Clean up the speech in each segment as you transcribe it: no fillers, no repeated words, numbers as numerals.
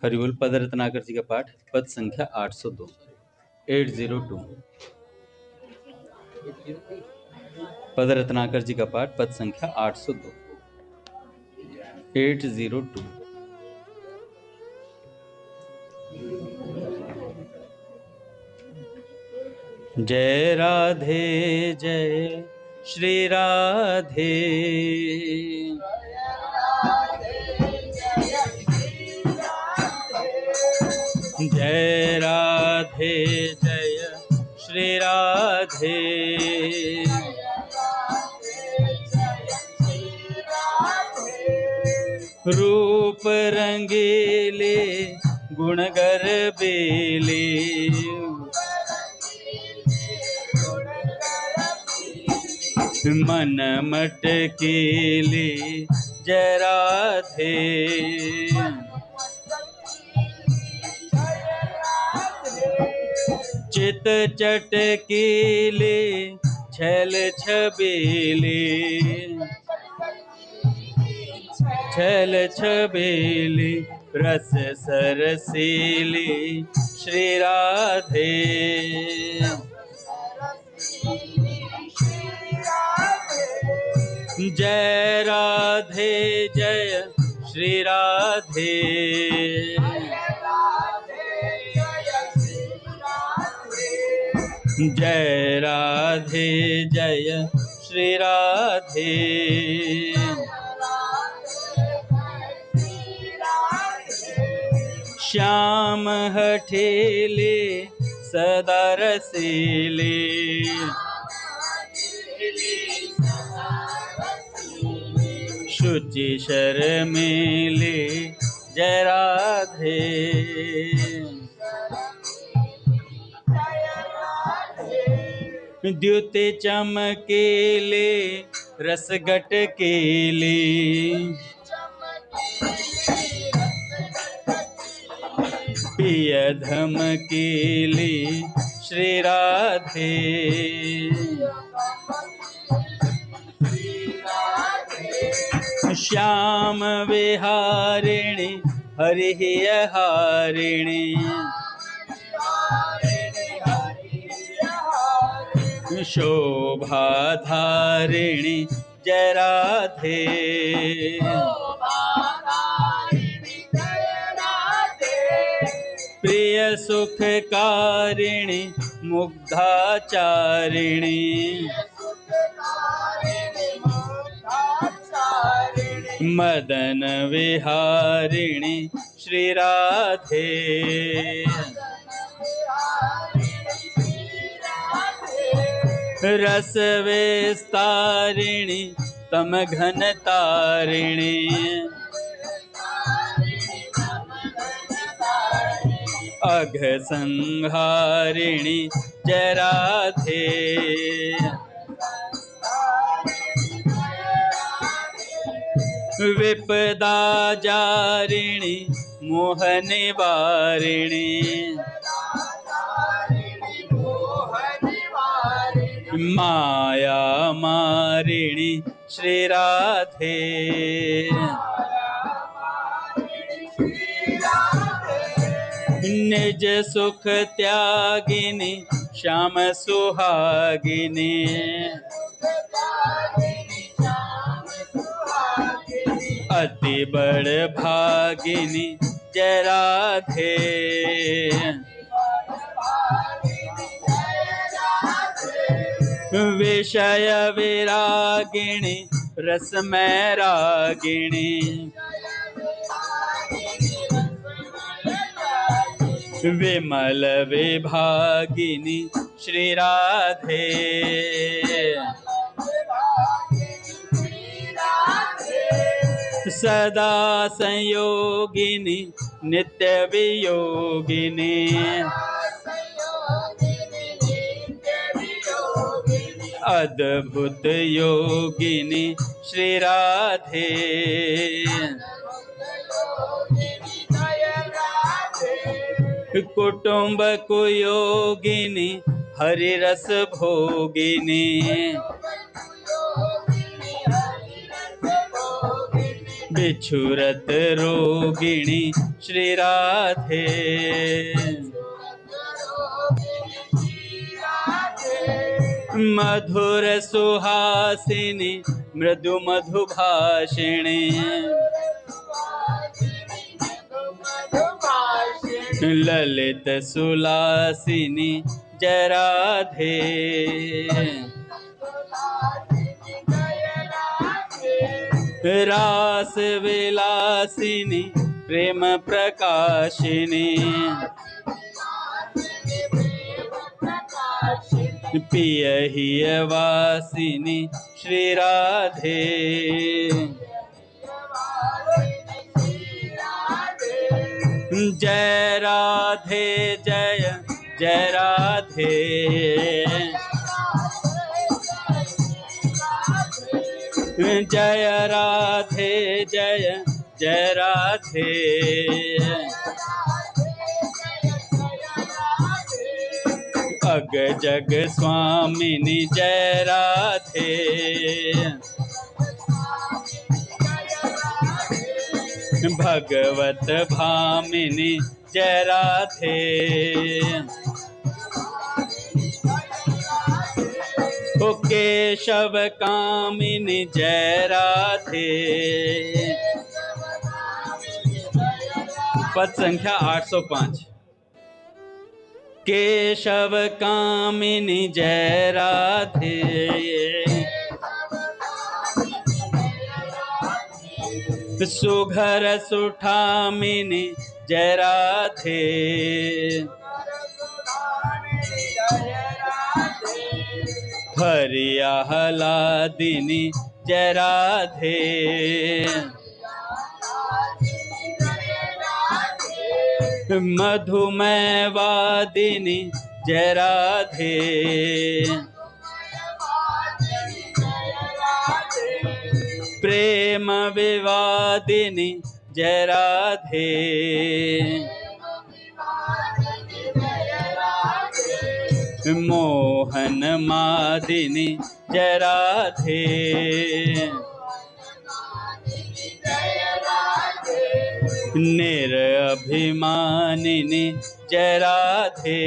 हरिबोल। पद रत्नाकर जी का पाठ, पद संख्या 802, 802। पद रत्नाकर जी का पाठ, पद संख्या 802, 802। जय राधे जय श्री राधे, जय राधे जय श्री राधे। रूप रंगीले गुणगर बेले, मन मटकीले जय राधे। चित चटकीले छल छबीले, छल छबीली रस सरसीली श्री राधे। जय राधे जय श्री राधे, जय राधे जय श्री राधे। श्याम हठीले सदा रसीले, शुचि शर्मीले जय राधे। द्युति चमकीले रस गटकीले, पिय धमकीली श्री राधे। श्याम विहारिणी हरिहि हारिणी, शोभा धारिणी जय राधे। प्रिय सुखकारिणी मुग्धाचारिणी, मदन विहारिणी श्री राधे। रस विस्तारिणी तम घन तारिणी, अघ संहारिणी जय राधे। विपदा जारिणी मोह निवारिणी, माया मारिणी श्री राधे। निज सुख त्यागिनी श्याम सुहागिनी, अति बड़ भागिनी जय राधे। विषय विरागिणी रसमय रागिणी, विमल विभागिनी श्री राधे। सदा संयोगिनी नित्य वियोगिनी, अद्भुत योगिनी श्री राधे। कुटुंब कुयोगिनी हरि रस भोगिनी, बिछुरत रोगिणी श्री राधे। मधुर सुहासिनी मृदु मधुभाषिणी ललित सुलासिनी जय राधे। रास विलासिनी प्रेम प्रकाशिनी पियहि वासिनी श्री राधे। जय राधे जय जय राधे। जय राधे जय जय राधे। अग जग स्वामिनी जय राधे। भगवत भामिनी जय राधे। ओ केशव कामिनी जय राधे। पद संख्या 805। केशव कामिनी जय राधे। सुघर सुठामिनी जय राधे। हरिया हलादिनी जय राधे। मधुमय वादिनी जय राधे। प्रेम विवादिनी जय राधे। मोहन मादिनी जय राधे। निरअभिमानिनी जय राधे।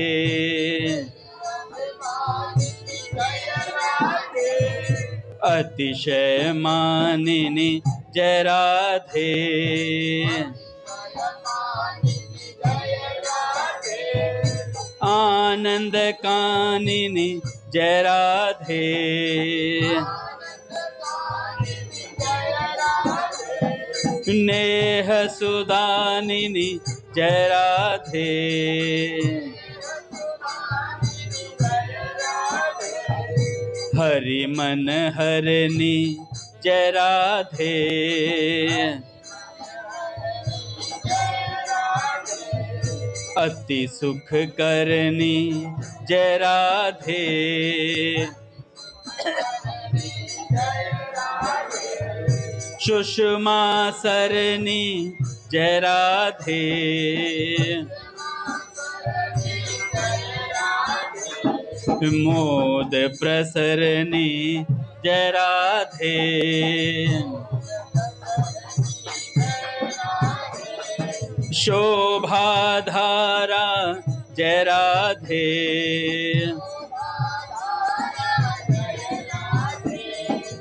अतिशय मानिनी जय राधे। आनंद कानिनी जय राधे। नेह सुदानिनी जय राधे। हरि मन हरनी जय राधे। अति सुख करनी जय राधे। सुषमा सरनी जय राधे। मोद प्रसरनी जय राधे। शोभाधारा जय राधे।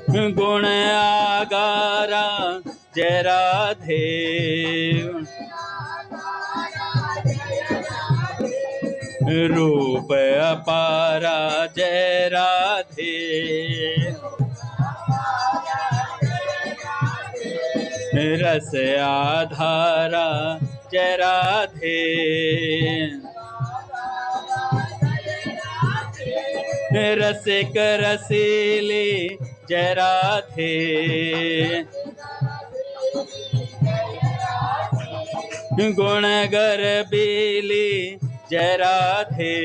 गुण आगारा जय राधे। रूप अपारा जय राधे। रस आधारा जय राधे। रसिक रसीली जय राधे। गुण गर्बीली जय राधे।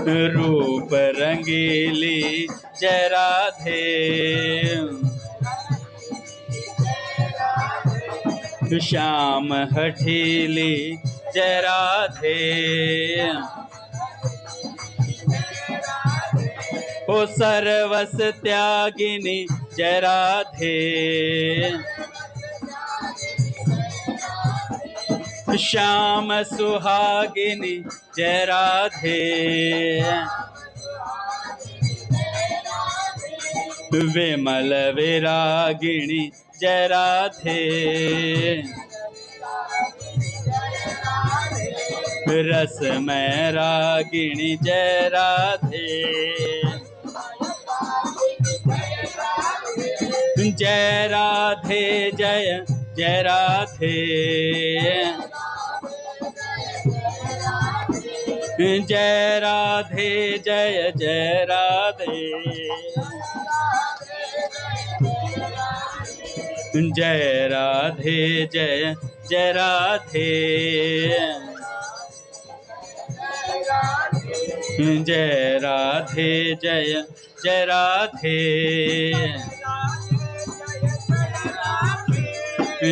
रूप रंगीली जय राधे। श्याम हठीली जय राधे। ओ सर्वस त्यागिनी जय राधे। श्याम सुहागिनी जय राधे। विमल विरागिणी जय राधे। रसमय रागिणी जय राधे। जय राधे जय जय राधे। जय राधे जय जय राधे। जय राधे जय जय राधे। जय राधे जय जय राधे।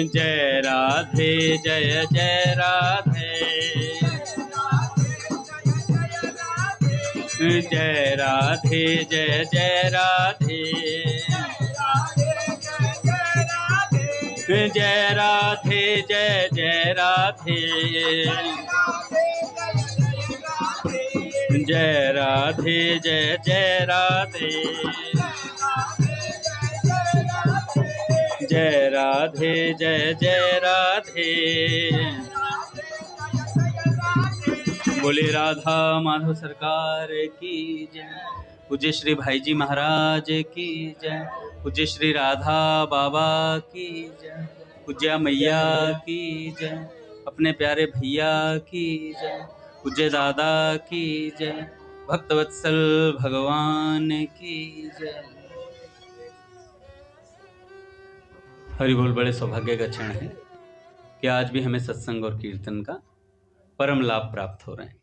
जय राधे जय जय राधे। जय राधे जय जय राधे। जय राधे जय जय राधे। जय राधे जय जय राधे। जय राधे जय जय राधे। बोले राधा माधव सरकार की जय। पूज्य श्री भाई जी महाराज की जय। पूज्य श्री राधा बाबा की जय। पूज्या मैया की जय। अपने प्यारे भैया की जय। पूज्य दादा की जय। भक्तवत्सल भगवान की जय। हरि बोल। बड़े सौभाग्य का क्षण है कि आज भी हमें सत्संग और कीर्तन का परम लाभ प्राप्त हो रहे हैं।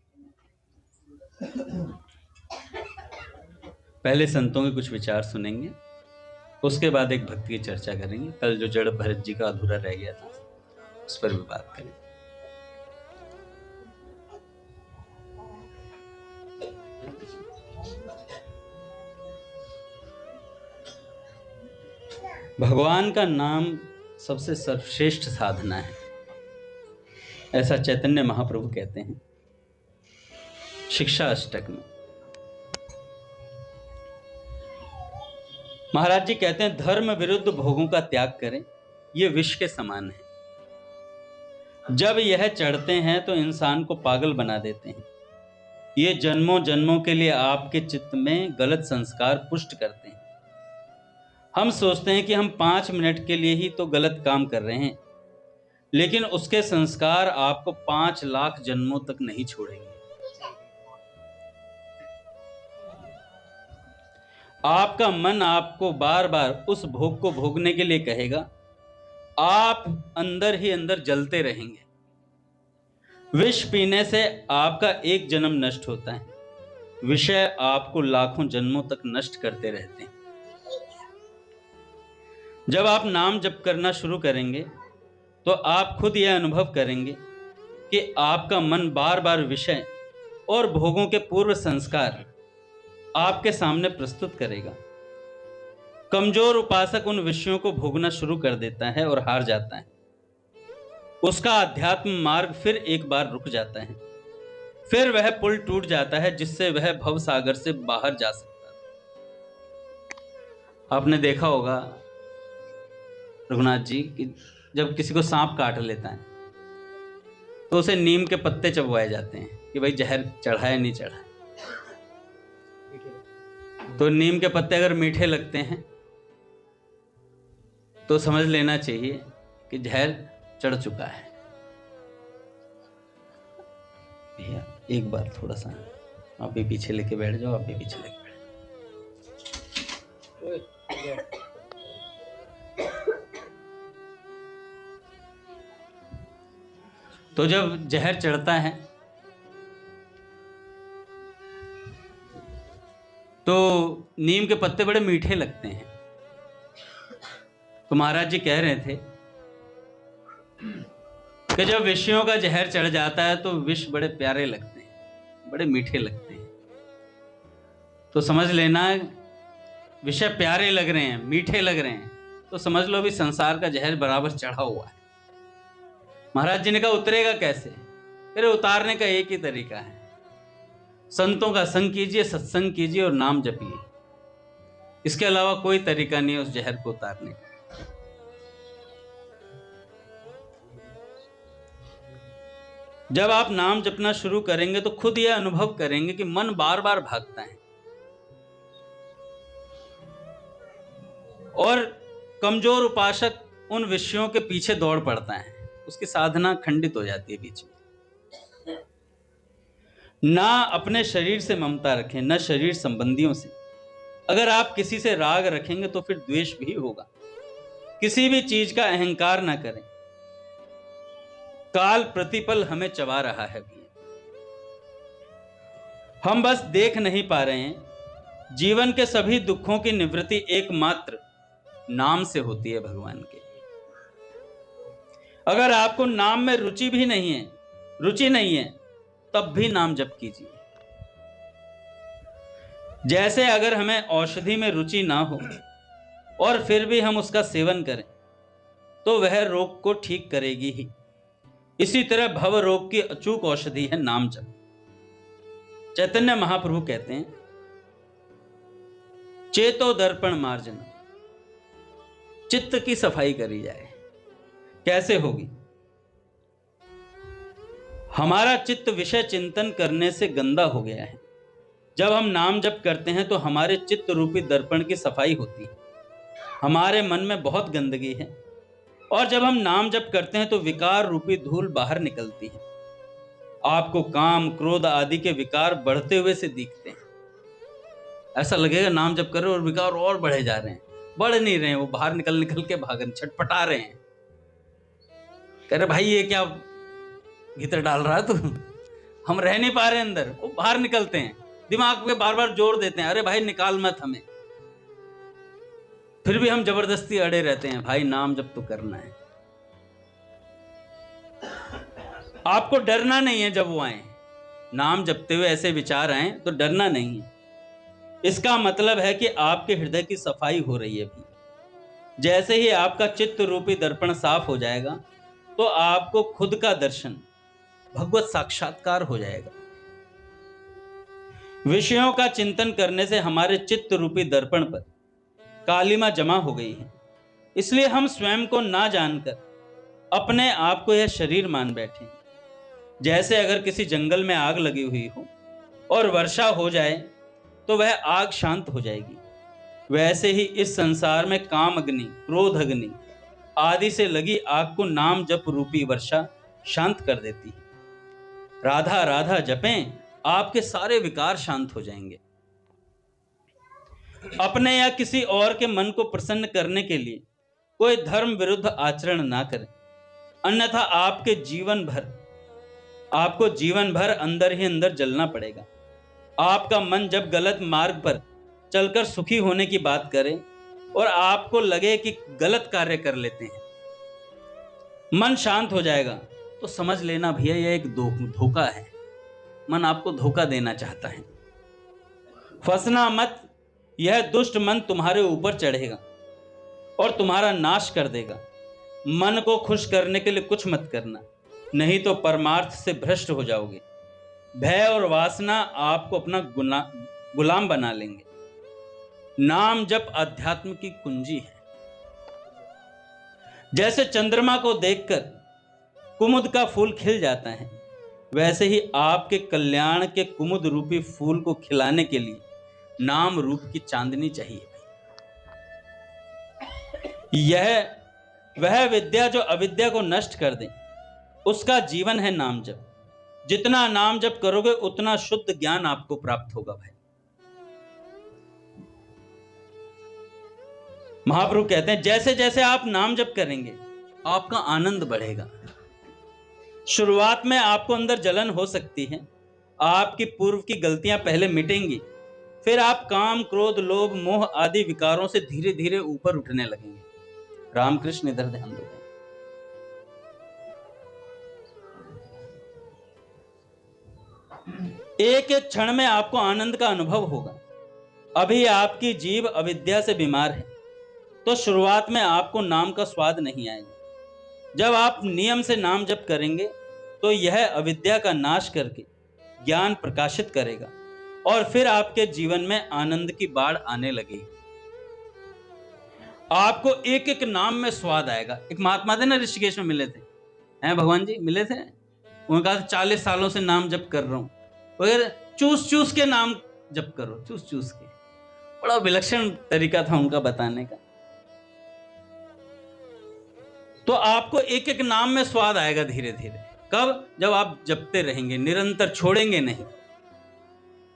पहले संतों के कुछ विचार सुनेंगे, उसके बाद एक भक्ति की चर्चा करेंगे। कल जो जड़ भरत जी का अधूरा रह गया था उस पर भी बात करें। भगवान का नाम सबसे सर्वश्रेष्ठ साधना है, ऐसा चैतन्य महाप्रभु कहते हैं शिक्षा अष्टक में। महाराज जी कहते हैं धर्म विरुद्ध भोगों का त्याग करें, ये विष के समान है। जब यह चढ़ते हैं तो इंसान को पागल बना देते हैं। ये जन्मों जन्मों के लिए आपके चित्त में गलत संस्कार पुष्ट करते हैं। हम सोचते हैं कि हम 5 मिनट के लिए ही तो गलत काम कर रहे हैं, लेकिन उसके संस्कार आपको 5 लाख जन्मों तक नहीं छोड़ेंगे। आपका मन आपको बार बार उस भोग को भोगने के लिए कहेगा। आप अंदर ही अंदर जलते रहेंगे। विष पीने से आपका एक जन्म नष्ट होता है, विषय आपको लाखों जन्मों तक नष्ट करते रहते हैं। जब आप नाम जप करना शुरू करेंगे तो आप खुद यह अनुभव करेंगे कि आपका मन बार बार विषय और भोगों के पूर्व संस्कार आपके सामने प्रस्तुत करेगा। कमजोर उपासक उन विषयों को भोगना शुरू कर देता है और हार जाता है। उसका अध्यात्म मार्ग फिर एक बार रुक जाता है। फिर वह पुल टूट जाता है जिससे वह भव सागर से बाहर जा सकता था। आपने देखा होगा रघुनाथ जी कि जब किसी को सांप काट लेता है तो उसे नीम के पत्ते चबवाए जाते हैं कि भाई जहर चढ़ा है नहीं चढ़ा। तो नीम के पत्ते अगर मीठे लगते हैं तो समझ लेना चाहिए कि जहर चढ़ चुका है। भैया एक बार थोड़ा सा आप भी पीछे लेके बैठ जाओ। आप भी पीछे लेके बैठ। तो जब जहर चढ़ता है तो नीम के पत्ते बड़े मीठे लगते हैं। तो महाराज जी कह रहे थे कि जब विषयों का जहर चढ़ जाता है तो विष बड़े प्यारे लगते हैं, बड़े मीठे लगते हैं। तो समझ लेना विषय प्यारे लग रहे हैं, मीठे लग रहे हैं, तो समझ लो भी संसार का जहर बराबर चढ़ा हुआ है। महाराज जी ने कहा उतरेगा कैसे? फिर उतारने का एक ही तरीका है, संतों का संग कीजिए, सत्संग कीजिए और नाम जपिए। इसके अलावा कोई तरीका नहीं है उस जहर को उतारने का। जब आप नाम जपना शुरू करेंगे तो खुद यह अनुभव करेंगे कि मन बार बार भागता है और कमजोर उपासक उन विषयों के पीछे दौड़ पड़ता है, उसकी साधना खंडित हो जाती है बीच में। ना अपने शरीर से ममता रखें, न शरीर संबंधियों से। अगर आप किसी से राग रखेंगे तो फिर द्वेष भी होगा। किसी भी चीज का अहंकार ना करें। काल प्रतिपल हमें चबा रहा है भी, हम बस देख नहीं पा रहे हैं। जीवन के सभी दुखों की निवृत्ति एकमात्र नाम से होती है भगवान के। अगर आपको नाम में रुचि नहीं है, तब भी नाम जप कीजिए। जैसे अगर हमें औषधि में रुचि ना हो और फिर भी हम उसका सेवन करें तो वह रोग को ठीक करेगी ही। इसी तरह भव रोग की अचूक औषधि है नाम जप। चैतन्य महाप्रभु कहते हैं, चेतो दर्पण मार्जन, चित्त की सफाई करी जाए। कैसे होगी? हमारा चित्त विषय चिंतन करने से गंदा हो गया है। जब हम नाम जप करते हैं तो हमारे चित्त रूपी दर्पण की सफाई होती है। हमारे मन में बहुत गंदगी है और जब हम नाम जप करते हैं तो विकार रूपी धूल बाहर निकलती है। आपको काम, क्रोध आदि के विकार बढ़ते हुए से दिखते हैं। ऐसा लगेगा नाम जप कर रहे हो और विकार और बढ़े जा रहे हैं। बढ़ नहीं रहे हैं, वो बाहर निकल के भागन छटपटा रहे हैं। कह रहे भाई ये क्या भीतर डाल रहा है तू? हम रह नहीं पा रहे अंदर, वो बाहर निकलते हैं। दिमाग पे बार बार जोर देते हैं, अरे भाई निकाल मत हमें। फिर भी हम जबरदस्ती अड़े रहते हैं, भाई नाम जप तो करना है। आपको डरना नहीं है। जब वो आए नाम जपते हुए ऐसे विचार आए तो डरना नहीं है। इसका मतलब है कि आपके हृदय की सफाई हो रही है भी। जैसे ही आपका चित्त रूपी दर्पण साफ हो जाएगा तो आपको खुद का दर्शन, भगवत साक्षात्कार हो जाएगा। विषयों का चिंतन करने से हमारे चित्त रूपी दर्पण पर कालिमा जमा हो गई है। इसलिए हम स्वयं को ना जानकर अपने आप को यह शरीर मान बैठे। जैसे अगर किसी जंगल में आग लगी हुई हो और वर्षा हो जाए तो वह आग शांत हो जाएगी, वैसे ही इस संसार में काम अग्नि, क्रोध अग्नि आदि से लगी आग को नाम जप रूपी वर्षा शांत कर देती है। राधा राधा जपें, आपके सारे विकार शांत हो जाएंगे। अपने या किसी और के मन को प्रसन्न करने के लिए कोई धर्म विरुद्ध आचरण ना करें, अन्यथा आपको जीवन भर अंदर ही अंदर जलना पड़ेगा। आपका मन जब गलत मार्ग पर चलकर सुखी होने की बात करे और आपको लगे कि गलत कार्य कर लेते हैं, मन शांत हो जाएगा तो समझ लेना भैया यह एक धोखा है। मन आपको धोखा देना चाहता है। फंसना मत, यह दुष्ट मन तुम्हारे ऊपर चढ़ेगा और तुम्हारा नाश कर देगा। मन को खुश करने के लिए कुछ मत करना, नहीं तो परमार्थ से भ्रष्ट हो जाओगे। भय और वासना आपको अपना गुलाम बना लेंगे। नाम जप अध्यात्म की कुंजी है। जैसे चंद्रमा को देखकर कुमुद का फूल खिल जाता है, वैसे ही आपके कल्याण के कुमुद रूपी फूल को खिलाने के लिए नाम रूप की चांदनी चाहिए। यह वह विद्या जो अविद्या को नष्ट कर दे, उसका जीवन है नाम जप। जितना नाम जप करोगे उतना शुद्ध ज्ञान आपको प्राप्त होगा भाई। महाप्रभु कहते हैं, जैसे जैसे आप नाम जप करेंगे आपका आनंद बढ़ेगा। शुरुआत में आपको अंदर जलन हो सकती है, आपकी पूर्व की गलतियां पहले मिटेंगी, फिर आप काम, क्रोध, लोभ, मोह आदि विकारों से धीरे धीरे ऊपर उठने लगेंगे। रामकृष्ण इधर ध्यान दो। एक एक क्षण में आपको आनंद का अनुभव होगा। अभी आपकी जीभ अविद्या से बीमार है, तो शुरुआत में आपको नाम का स्वाद नहीं आएगा। जब आप नियम से नाम जप करेंगे तो यह अविद्या का नाश करके ज्ञान प्रकाशित करेगा और फिर आपके जीवन में आनंद की बाढ़ आने लगेगी। आपको एक एक नाम में स्वाद आएगा। एक महात्मा थे ना, ऋषिकेश में मिले थे, हैं भगवान जी मिले थे। उन्होंने कहा 40 सालों से नाम जप कर रहा हूं, वगैरह चूस चूस के नाम जप करो, चूस चूस के। बड़ा विलक्षण तरीका था उनका बताने का। तो आपको एक एक नाम में स्वाद आएगा धीरे धीरे। कब? जब आप जपते रहेंगे, निरंतर छोड़ेंगे नहीं।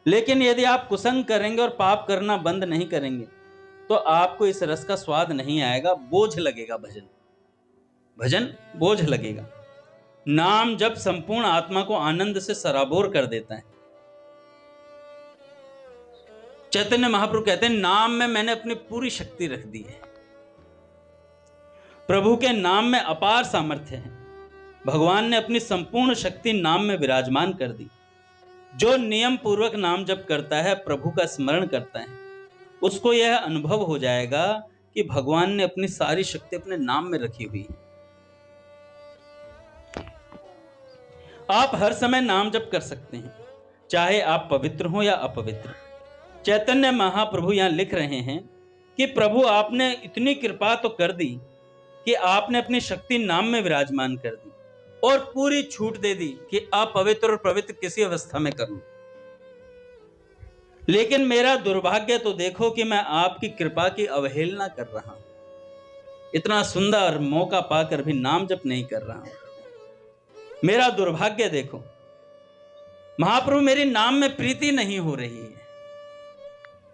लेकिन यदि आप कुसंग करेंगे और पाप करना बंद नहीं करेंगे तो आपको इस रस का स्वाद नहीं आएगा, बोझ लगेगा। भजन बोझ लगेगा। नाम जब संपूर्ण आत्मा को आनंद से सराबोर कर देता है। चैतन्य महाप्रभु कहते हैं, नाम में मैंने अपनी पूरी शक्ति रख दी है। प्रभु के नाम में अपार सामर्थ्य है। भगवान ने अपनी संपूर्ण शक्ति नाम में विराजमान कर दी। जो नियम पूर्वक नाम जप करता है, प्रभु का स्मरण करता है, उसको यह अनुभव हो जाएगा कि भगवान ने अपनी सारी शक्ति अपने नाम में रखी हुई है। आप हर समय नाम जप कर सकते हैं, चाहे आप पवित्र हो या अपवित्र। चैतन्य महाप्रभु यहां लिख रहे हैं कि प्रभु आपने इतनी कृपा तो कर दी कि आपने अपनी शक्ति नाम में विराजमान कर दी और पूरी छूट दे दी कि अपवित्र और पवित्र किसी अवस्था में करूं। लेकिन मेरा दुर्भाग्य तो देखो कि मैं आपकी कृपा की अवहेलना कर रहा हूं। इतना सुंदर मौका पाकर भी नाम जप नहीं कर रहा हूं। मेरा दुर्भाग्य देखो। महाप्रभु मेरी नाम में प्रीति नहीं हो रही है।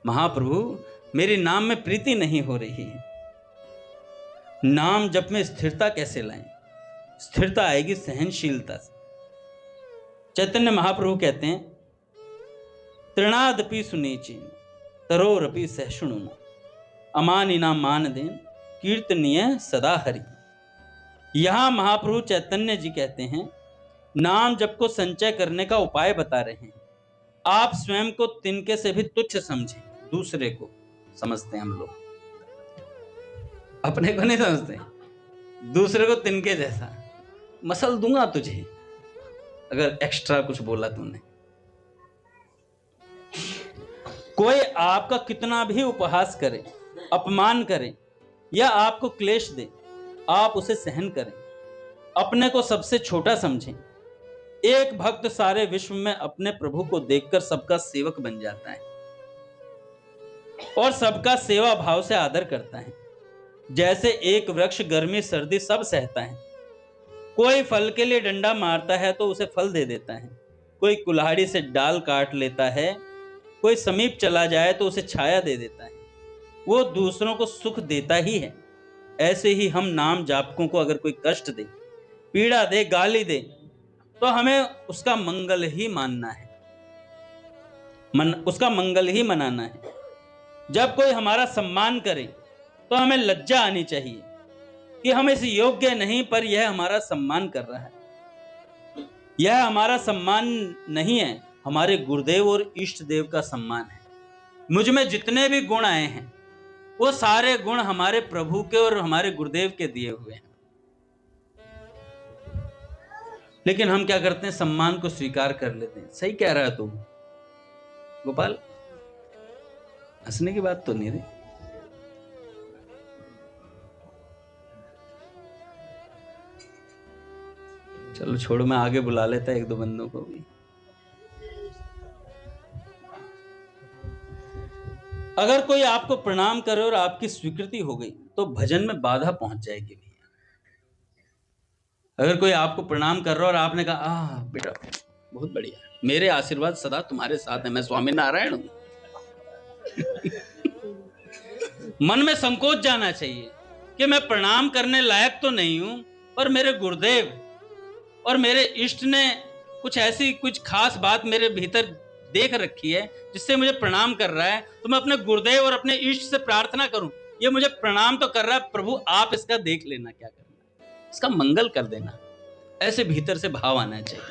महाप्रभु मेरी नाम में प्रीति नहीं हो रही है। नाम जप में स्थिरता कैसे लाएं? स्थिरता आएगी सहनशीलता से। चैतन्य महाप्रभु कहते हैं, तृणादपि सुनीचीन तरोरपि सहिष्णुन अमानिना मान देन कीर्तनीय सदा हरि। यहां महाप्रभु चैतन्य जी कहते हैं, नाम जप को संचय करने का उपाय बता रहे हैं। आप स्वयं को तिनके से भी तुच्छ समझें। दूसरे को समझते हैं हम लोग, अपने को नहीं समझते। दूसरे को तिनके जैसा, मसल दूंगा तुझे अगर एक्स्ट्रा कुछ बोला तूने। कोई आपका कितना भी उपहास करे, अपमान करे या आपको क्लेश दे, आप उसे सहन करें। अपने को सबसे छोटा समझें। एक भक्त सारे विश्व में अपने प्रभु को देखकर सबका सेवक बन जाता है और सबका सेवा भाव से आदर करता है। जैसे एक वृक्ष गर्मी सर्दी सब सहता है। कोई फल के लिए डंडा मारता है तो उसे फल दे देता है। कोई कुल्हाड़ी से डाल काट लेता है, कोई समीप चला जाए तो उसे छाया दे देता है। वो दूसरों को सुख देता ही है। ऐसे ही हम नाम जापकों को अगर कोई कष्ट दे, पीड़ा दे, गाली दे, तो हमें उसका मंगल ही मानना है, उसका मंगल ही मनाना है। जब कोई हमारा सम्मान करे तो हमें लज्जा आनी चाहिए कि हम इस योग्य नहीं, पर यह हमारा सम्मान कर रहा है। यह हमारा सम्मान नहीं है, हमारे गुरुदेव और इष्ट देव का सम्मान है। मुझ में जितने भी गुण आए हैं वो सारे गुण हमारे प्रभु के और हमारे गुरुदेव के दिए हुए हैं। लेकिन हम क्या करते हैं, सम्मान को स्वीकार कर लेते हैं। सही कह रहा है तू गोपाल, हंसने की बात तो नहीं थी। चलो छोड़ो, मैं आगे बुला लेता एक दो बंदों को भी। अगर कोई आपको प्रणाम करे और आपकी स्वीकृति हो गई तो भजन में बाधा पहुंच जाएगी भैया। अगर कोई आपको प्रणाम कर रहा और आपने कहा बेटा बहुत बढ़िया, मेरे आशीर्वाद सदा तुम्हारे साथ है, मैं स्वामी नारायण हूं। मन में संकोच जाना चाहिए कि मैं प्रणाम करने लायक तो नहीं हूं, पर मेरे गुरुदेव और मेरे इष्ट ने कुछ खास बात मेरे भीतर देख रखी है जिससे मुझे प्रणाम कर रहा है। तो मैं अपने गुरुदेव और अपने इष्ट से प्रार्थना करूं, ये मुझे प्रणाम तो कर रहा है, प्रभु आप इसका देख लेना, क्या करना, इसका मंगल कर देना। ऐसे भीतर से भाव आना चाहिए।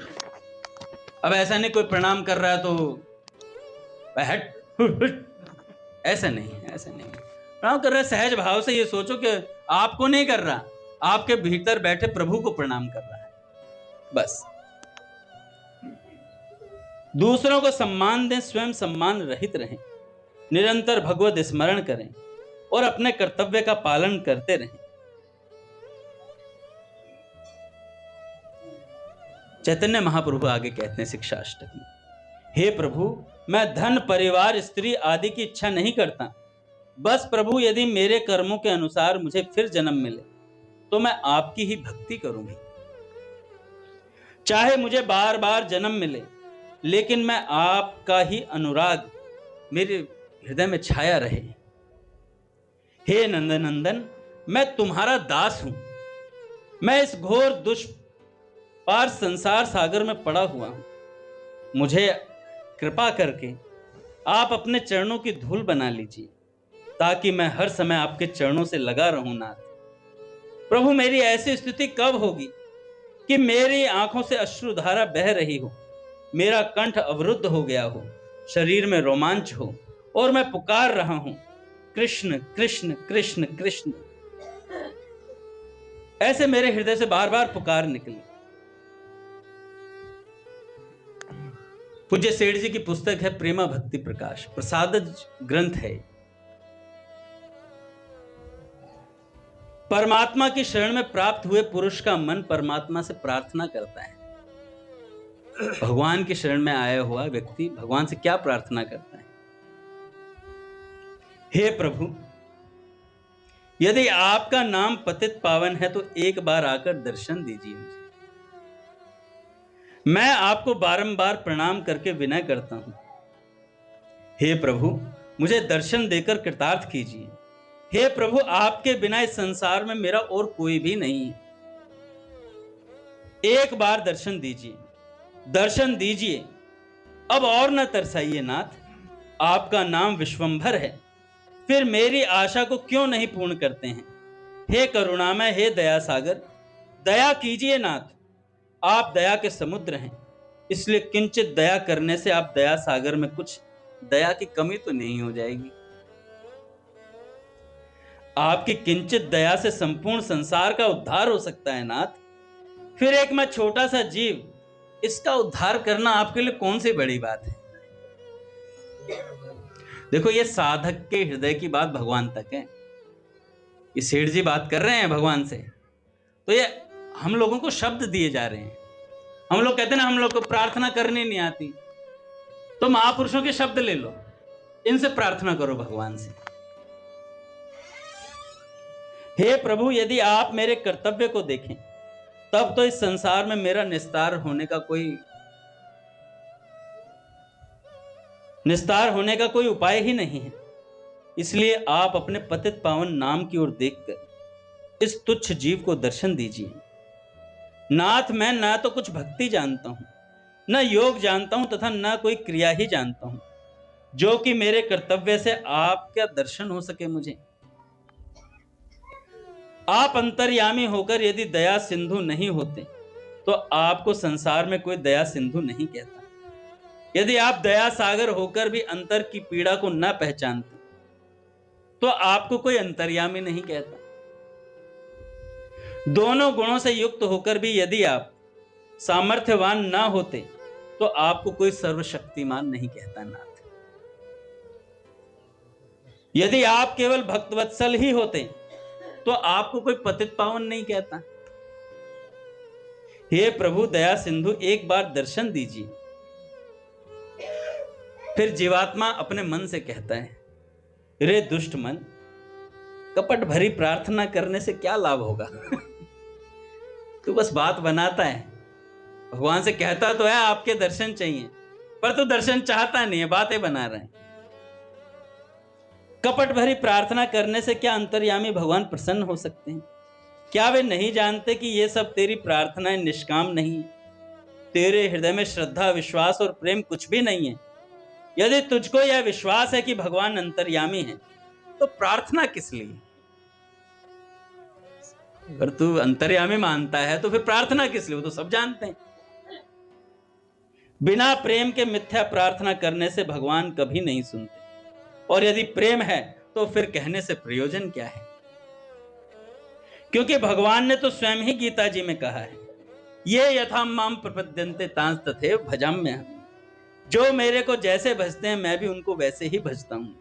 अब ऐसा नहीं कोई प्रणाम कर रहा है तो हट ऐसा नहीं, ऐसा नहीं। प्रणाम कर रहे सहज भाव से ये सोचो कि आपको नहीं कर रहा, आपके भीतर बैठे प्रभु को प्रणाम कर रहा है, बस। दूसरों को सम्मान दें, स्वयं सम्मान रहित रहें, निरंतर भगवत स्मरण करें और अपने कर्तव्य का पालन करते रहें। चैतन्य महाप्रभु आगे कहते हैं शिक्षाष्टक में, हे प्रभु, मैं धन, परिवार, स्त्री आदि की इच्छा नहीं करता। बस प्रभु, यदि मेरे कर्मों के अनुसार मुझे फिर जन्म मिले तो मैं आपकी ही भक्ति करूंगी। चाहे मुझे बार बार जन्म मिले, लेकिन मैं आपका ही अनुराग मेरे हृदय में छाया रहे। हे नंदनंदन, मैं तुम्हारा दास हूं। मैं इस घोर दुष्पार संसार सागर में पड़ा हुआ हूं। मुझे कृपा करके आप अपने चरणों की धूल बना लीजिए, ताकि मैं हर समय आपके चरणों से लगा रहूं नाथ। प्रभु, मेरी ऐसी स्थिति कब होगी कि मेरी आंखों से अश्रुधारा बह रही हो, मेरा कंठ अवरुद्ध हो गया हो, शरीर में रोमांच हो और मैं पुकार रहा हूं, कृष्ण कृष्ण कृष्ण कृष्ण। ऐसे मेरे हृदय से बार बार पुकार निकली। पूज्य सेठ जी की पुस्तक है प्रेमा भक्ति प्रकाश, प्रसाद ग्रंथ है। परमात्मा की शरण में प्राप्त हुए पुरुष का मन परमात्मा से प्रार्थना करता है। भगवान की शरण में आया हुआ व्यक्ति भगवान से क्या प्रार्थना करता है? हे प्रभु, यदि आपका नाम पतित पावन है तो एक बार आकर दर्शन दीजिए मुझे। मैं आपको बारंबार प्रणाम करके विनय करता हूं। हे प्रभु, मुझे दर्शन देकर कृतार्थ कीजिए। हे प्रभु, आपके बिना इस संसार में मेरा और कोई भी नहीं है। एक बार दर्शन दीजिए, दर्शन दीजिए, अब और न तरसाइए नाथ। आपका नाम विश्वंभर है, फिर मेरी आशा को क्यों नहीं पूर्ण करते हैं? हे करुणामय, हे दया सागर, दया कीजिए नाथ। आप दया के समुद्र हैं, इसलिए किंचित दया करने से आप दया सागर में कुछ दया की कमी तो नहीं हो जाएगी। आपकी किंचित दया से संपूर्ण संसार का उद्धार हो सकता है नाथ। फिर एक मैं छोटा सा जीव, इसका उद्धार करना आपके लिए कौन सी बड़ी बात है? देखो, ये साधक के हृदय की बात भगवान तक है। ये सेठ जी बात कर रहे हैं भगवान से, तो ये हम लोगों को शब्द दिए जा रहे हैं। हम लोग कहते हैं ना, हम लोग को प्रार्थना करनी नहीं आती, तो महापुरुषों के शब्द ले लो, इनसे प्रार्थना करो भगवान से। हे प्रभु, यदि आप मेरे कर्तव्य को देखें, तब तो इस संसार में मेरा निस्तार होने का कोई उपाय ही नहीं है। इसलिए आप अपने पतित पावन नाम की ओर देखकर इस तुच्छ जीव को दर्शन दीजिए। नाथ, मैं ना तो कुछ भक्ति जानता हूं, न योग जानता हूं, तथा न कोई क्रिया ही जानता हूं जो कि मेरे कर्तव्य से आपका दर्शन हो सके मुझे। आप अंतर्यामी होकर यदि दया सिंधु नहीं होते तो आपको संसार में कोई दया सिंधु नहीं कहता। यदि आप दया सागर होकर भी अंतर की पीड़ा को न पहचानते तो आपको कोई अंतर्यामी नहीं कहता। दोनों गुणों से युक्त होकर भी यदि आप सामर्थ्यवान न होते तो आपको कोई सर्वशक्तिमान नहीं कहता नाथ। यदि आप केवल भक्तवत्सल ही होते तो आपको कोई पतित पावन नहीं कहता। हे प्रभु दया सिंधु, एक बार दर्शन दीजिए। फिर जीवात्मा अपने मन से कहता है, रे दुष्ट मन, कपट भरी प्रार्थना करने से क्या लाभ होगा? तू बस बात बनाता है। भगवान से कहता तो है आपके दर्शन चाहिए, पर तू दर्शन चाहता नहीं है, बातें बना रहे हैं। कपट भरी प्रार्थना करने से क्या अंतर्यामी भगवान प्रसन्न हो सकते हैं? क्या वे नहीं जानते कि ये सब तेरी प्रार्थनाएं निष्काम नहीं है? तेरे हृदय में श्रद्धा, विश्वास और प्रेम कुछ भी नहीं है। यदि तुझको यह विश्वास है कि भगवान अंतर्यामी है तो प्रार्थना किस लिए? अगर तू अंतर्यामी मानता है तो फिर प्रार्थना किस लिए? वो तो सब जानते हैं। बिना प्रेम के मिथ्या प्रार्थना करने से भगवान कभी नहीं सुनते। और यदि प्रेम है तो फिर कहने से प्रयोजन क्या है? क्योंकि भगवान ने तो स्वयं ही गीता जी में कहा है, ये यथा माम प्रपद्यन्ते तांस तथैव भजाम्यहम्। जो मेरे को जैसे भजते हैं मैं भी उनको वैसे ही भजता हूं।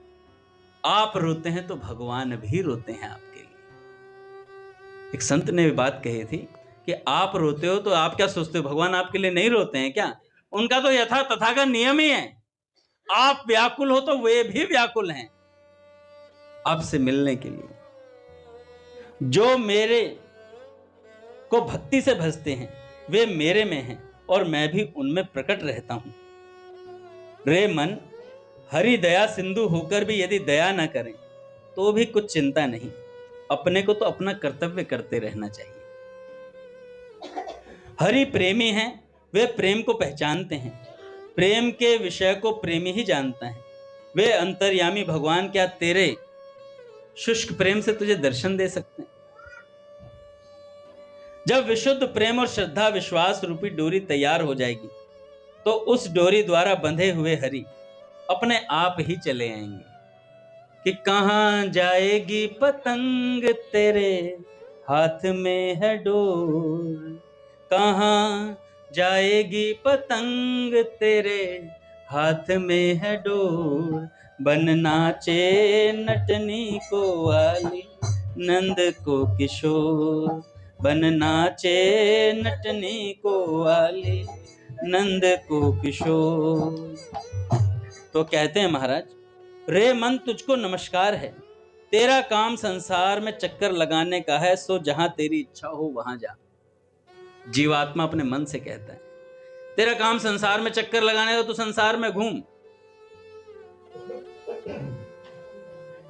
आप रोते हैं तो भगवान भी रोते हैं आपके लिए। एक संत ने बात कही थी कि आप रोते हो तो आप क्या सोचते हो भगवान आपके लिए नहीं रोते हैं क्या? उनका तो यथा तथा का नियम ही है। आप व्याकुल हो तो वे भी व्याकुल हैं आपसे मिलने के लिए। जो मेरे को भक्ति से भजते हैं वे मेरे में हैं और मैं भी उनमें प्रकट रहता हूं। रे मन, हरि दया सिंधु होकर भी यदि दया ना करें तो भी कुछ चिंता नहीं, अपने को तो अपना कर्तव्य करते रहना चाहिए। हरि प्रेमी हैं, वे प्रेम को पहचानते हैं, प्रेम के विषय को प्रेमी ही जानता है। वे अंतर्यामी भगवान क्या तेरे शुष्क प्रेम से तुझे दर्शन दे सकते हैं? जब विशुद्ध प्रेम और श्रद्धा विश्वास रूपी डोरी तैयार हो जाएगी तो उस डोरी द्वारा बंधे हुए हरि अपने आप ही चले आएंगे। कि कहां जाएगी पतंग तेरे हाथ में है डोर, कहां जाएगी पतंग तेरे हाथ में है डोर। बन नाचे नटनी को वाली नंद को किशोर, बन नाचे नटनी को वाली नंद को किशोर। तो कहते हैं महाराज, रे मन तुझको नमस्कार है, तेरा काम संसार में चक्कर लगाने का है, सो जहां तेरी इच्छा हो वहां जा। जीवात्मा अपने मन से कहता है तेरा काम संसार में चक्कर लगाने का, तो संसार में घूम।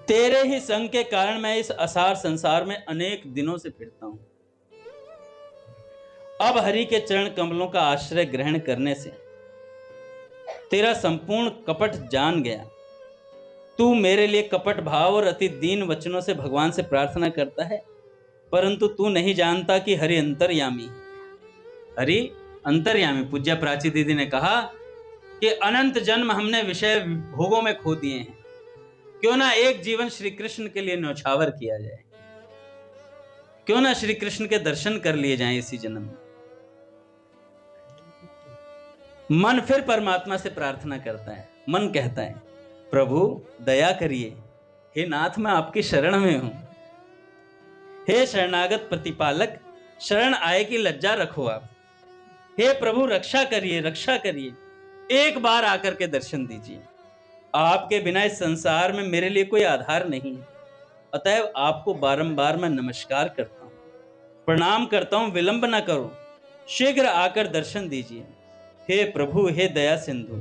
तेरे ही संग के कारण मैं इस असार संसार में अनेक दिनों से फिरता हूं। अब हरि के चरण कमलों का आश्रय ग्रहण करने से तेरा संपूर्ण कपट जान गया। तू मेरे लिए कपट भाव और अति दीन वचनों से भगवान से प्रार्थना करता है, परंतु तू नहीं जानता कि हरि अंतर्यामी है। हरि अंतर्यामी। पूज्य प्राची दीदी ने कहा कि अनंत जन्म हमने विषय भोगों में खो दिए हैं, क्यों ना एक जीवन श्री कृष्ण के लिए न्यौछावर किया जाए, क्यों ना श्री कृष्ण के दर्शन कर लिए जाएं इसी जन्म में। मन फिर परमात्मा से प्रार्थना करता है। मन कहता है प्रभु दया करिए, हे नाथ मैं आपकी शरण में हूं, हे शरणागत प्रतिपालक शरण आए की लज्जा रखो आप। हे प्रभु रक्षा करिए, रक्षा करिए, एक बार आकर के दर्शन दीजिए। आपके बिना इस संसार में मेरे लिए कोई आधार नहीं है, अतएव आपको बारंबार मैं नमस्कार करता हूं, प्रणाम करता हूं, विलंब न करो, शीघ्र आकर दर्शन दीजिए। हे प्रभु, हे दया सिंधु,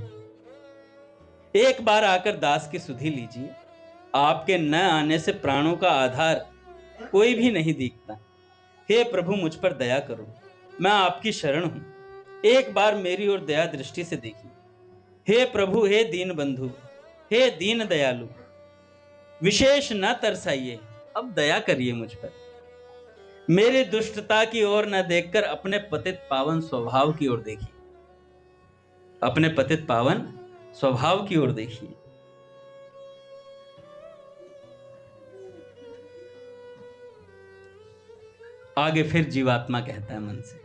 एक बार आकर दास की सुधि लीजिए। आपके न आने से प्राणों का आधार कोई भी नहीं दिखता। हे प्रभु मुझ पर दया करो, मैं आपकी शरण हूं, एक बार मेरी ओर दया दृष्टि से देखिए। हे प्रभु, हे दीन बंधु, हे दीन दयालु, विशेष न तरसाइए, अब दया करिए मुझ पर। मेरी दुष्टता की ओर न देखकर अपने पतित पावन स्वभाव की ओर देखिए, अपने पतित पावन स्वभाव की ओर देखिए। आगे फिर जीवात्मा कहता है मन से,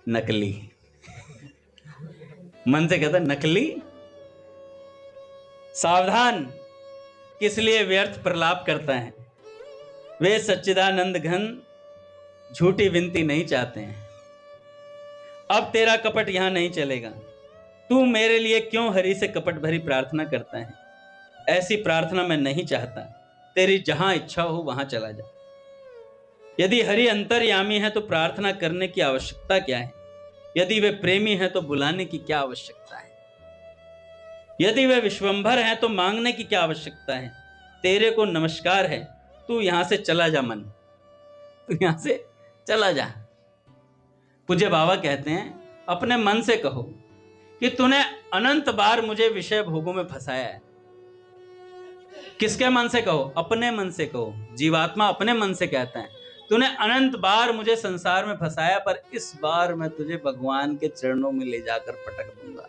नकली। मन से कहता है नकली, सावधान, किस लिए व्यर्थ प्रलाप करता है। वे सच्चिदानंद घन झूठी विनती नहीं चाहते हैं। अब तेरा कपट यहां नहीं चलेगा। तू मेरे लिए क्यों हरि से कपट भरी प्रार्थना करता है? ऐसी प्रार्थना मैं नहीं चाहता। तेरी जहां इच्छा हो वहां चला जा। यदि हरि अंतर्यामी है तो प्रार्थना करने की आवश्यकता क्या है? यदि वे प्रेमी है तो बुलाने की क्या आवश्यकता है? यदि वे विश्वंभर हैं तो मांगने की क्या आवश्यकता है? तेरे को नमस्कार है, तू यहां से चला जा मन, तू यहां से चला जा। पूज्य बाबा कहते हैं अपने मन से कहो कि तूने अनंत बार मुझे विषय भोगों में फंसाया है। किसके मन से कहो? अपने मन से कहो। जीवात्मा अपने मन से कहता है तूने अनंत बार मुझे संसार में फंसाया, पर इस बार मैं तुझे भगवान के चरणों में ले जाकर पटक दूंगा।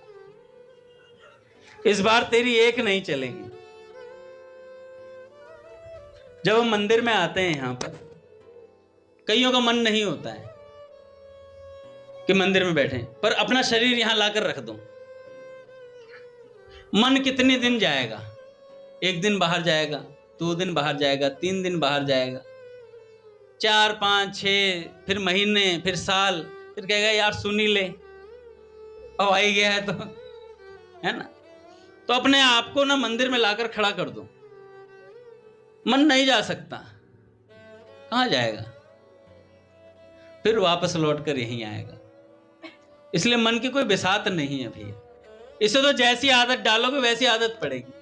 इस बार तेरी एक नहीं चलेगी। जब हम मंदिर में आते हैं यहाँ पर, कईयों का मन नहीं होता है कि मंदिर में बैठे, पर अपना शरीर यहां लाकर रख दो। मन कितने दिन जाएगा? एक दिन बाहर जाएगा, 2 दिन बाहर जाएगा, 3 दिन बाहर जाएगा, 4, 5, 6, फिर महीने, फिर साल, फिर कहेगा यार सुन ही ले, अब आ ही गया है तो, है ना। तो अपने आप को ना मंदिर में लाकर खड़ा कर दो। मन नहीं जा सकता, कहां जाएगा? फिर वापस लौटकर यहीं आएगा। इसलिए मन की कोई बिसात नहीं है भैया। इसे तो जैसी आदत डालोगे वैसी आदत पड़ेगी।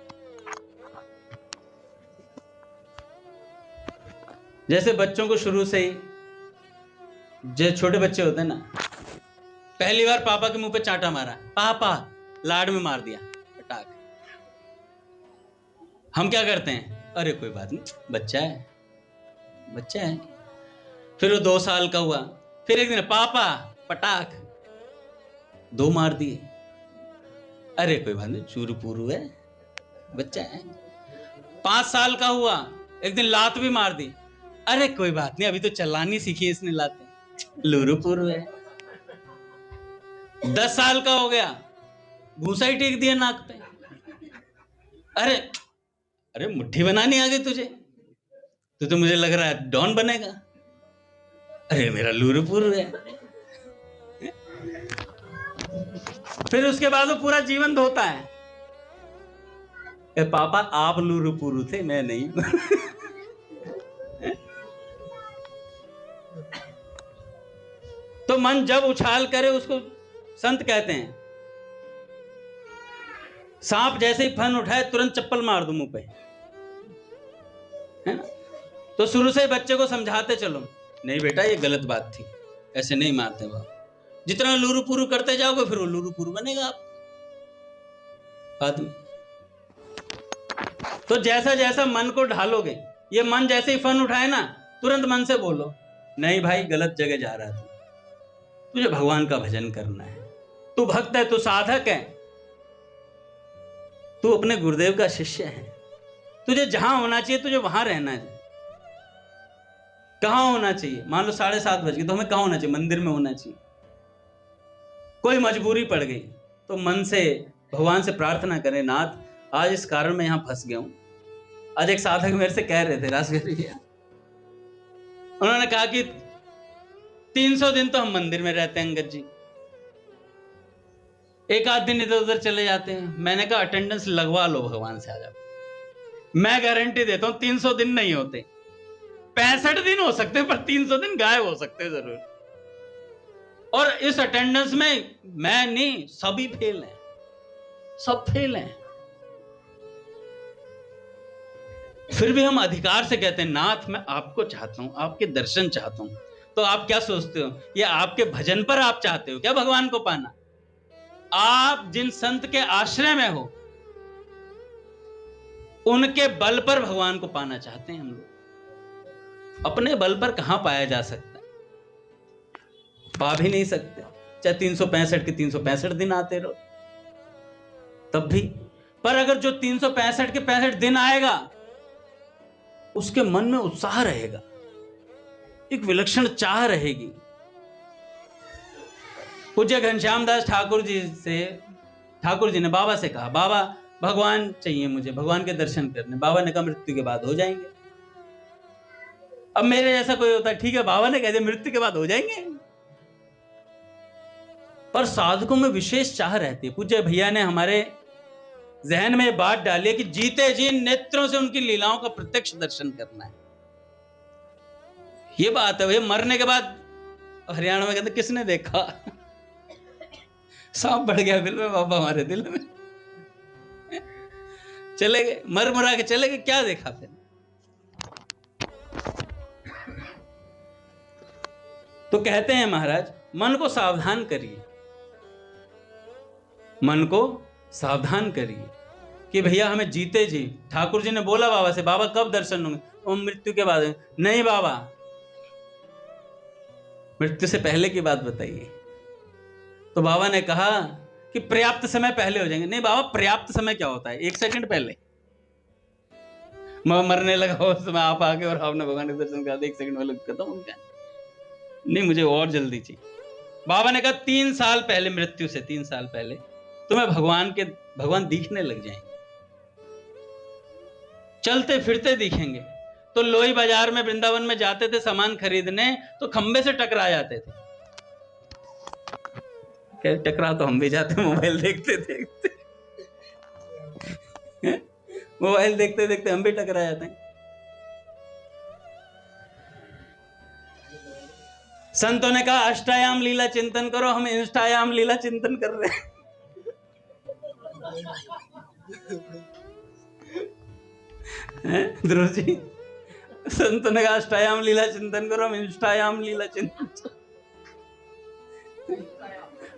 जैसे बच्चों को शुरू से ही, जो छोटे बच्चे होते हैं ना, पहली बार पापा के मुंह पे चांटा मारा, पापा, लाड में मार दिया पटाख, हम क्या करते हैं? अरे कोई बात नहीं, बच्चा है, बच्चा है। फिर वो 2 साल का हुआ, फिर एक दिन पापा पटाख, 2 मार दिए, अरे कोई बात नहीं, चूरू पूरू है, बच्चा है। 5 साल का हुआ, एक दिन लात भी मार दी, अरे कोई बात नहीं, अभी तो चलानी सीखी इसने लाते, लूरू पूरू है। 10 साल का हो गया, घूसा ही टेक दिया नाक पे, अरे मुट्ठी बनानी आ गई तुझे, तो मुझे लग रहा है डॉन बनेगा, अरे मेरा लूरू पूरू है। फिर उसके बाद वो पूरा जीवन धोता है, पापा आप लूरू पूरू थे, मैं नहीं। तो मन जब उछाल करे उसको संत कहते हैं, सांप जैसे ही फन उठाए तुरंत चप्पल मार दो मुंह पे, है ना। तो शुरू से बच्चे को समझाते चलो, नहीं बेटा ये गलत बात थी, ऐसे नहीं मारते बाप। जितना लूरू पूरू करते जाओगे फिर वो लूरू पूरू बनेगा आप आदमी। तो जैसा जैसा मन को ढालोगे, ये मन जैसे ही फन उठाए ना, तुरंत मन से बोलो, नहीं भाई गलत जगह जा रहा है, तुझे भगवान का भजन करना है, तू भक्त है, तू साधक है, तू अपने गुरुदेव का शिष्य है, तुझे जहां होना चाहिए तुझे वहां रहना है। कहां होना चाहिए? मान लो 7:30 बज गए, तो हमें कहां होना चाहिए? मंदिर में होना चाहिए। कोई मजबूरी पड़ गई तो मन से भगवान से प्रार्थना करें, नाथ आज इस कारण में यहां फंस गया हूं। आज एक साधक मेरे से कह रहे थे, राजगिरी भैया, उन्होंने कहा कि 300 दिन तो हम मंदिर में रहते हैं अंगद जी, एक आध दिन इधर उधर चले जाते हैं। मैंने कहा अटेंडेंस लगवा लो, भगवान से आ जाओ, मैं गारंटी देता हूं 300 दिन नहीं होते, 65 दिन हो सकते हैं, पर 300 दिन गायब हो सकते हैं जरूर। और इस अटेंडेंस में मैं नहीं, सभी फेल हैं, सब फेल हैं। फिर भी हम अधिकार से कहते हैं, नाथ मैं आपको चाहता हूं, आपके दर्शन चाहता हूं। तो आप क्या सोचते हो, ये आपके भजन पर आप चाहते हो क्या भगवान को पाना? आप जिन संत के आश्रय में हो उनके बल पर भगवान को पाना चाहते हैं हम लोग। अपने बल पर कहां पाया जा सकता है? पा भी नहीं सकते, चाहे 365 के 365 दिन आते रहो तब भी। पर अगर जो 365 के 65 दिन आएगा उसके मन में उत्साह रहेगा, एक विलक्षण चाह रहेगी। पूज्य घनश्याम दास ठाकुर जी ने बाबा से कहा, बाबा भगवान चाहिए मुझे, भगवान के दर्शन करने। बाबा ने कहा मृत्यु के बाद हो जाएंगे। अब मेरे जैसा कोई होता है, ठीक है बाबा ने कह दिया मृत्यु के बाद हो जाएंगे, पर साधकों में विशेष चाह रहती है। पूज्य भैया ने हमारे जहन में बात डाली है कि जीते जी नेत्रों से उनकी लीलाओं का प्रत्यक्ष दर्शन करना है। ये बात है, भैया मरने के बाद हरियाणा में कहते किसने देखा, सांप बढ़ गया दिल में बाबा, हमारे दिल में चले गए, मर मरा के चले गए, क्या देखा फिर? तो कहते हैं महाराज, मन को सावधान करिए, मन को सावधान करिए कि भैया हमें जीते जी। ठाकुर जी ने बोला बाबा से, बाबा कब दर्शन होंगे? वो मृत्यु के बाद। नहीं बाबा, मृत्यु से पहले की बात बताइए। तो बाबा ने कहा कि पर्याप्त समय पहले हो जाएंगे। नहीं बाबा, पर्याप्त समय क्या होता है? 1 सेकंड पहले। मैं मरने लगा उस समय आप आके और आपने भगवान के दर्शन करा दे, 1 सेकंड में खत्म हो गया। नहीं, मुझे और जल्दी चाहिए। बाबा ने कहा 3 साल पहले, मृत्यु से 3 साल पहले तुम्हें भगवान दिखने लग जाएंगे, चलते फिरते दिखेंगे। तो लोई बाजार में वृंदावन में जाते थे सामान खरीदने, तो खंबे से टकरा जाते थे। टकरा तो हम भी जाते, मोबाइल देखते देखते मोबाइल देखते देखते हम भी टकरा जाते हैं। संतों ने कहा अष्टायाम लीला चिंतन करो, हम इंस्टायाम लीला चिंतन कर रहे हैं। ध्रुव जी, संतों ने कहा अष्टायाम लीला चिंतन करो, हम इंस्टायाम लीला चिंतन।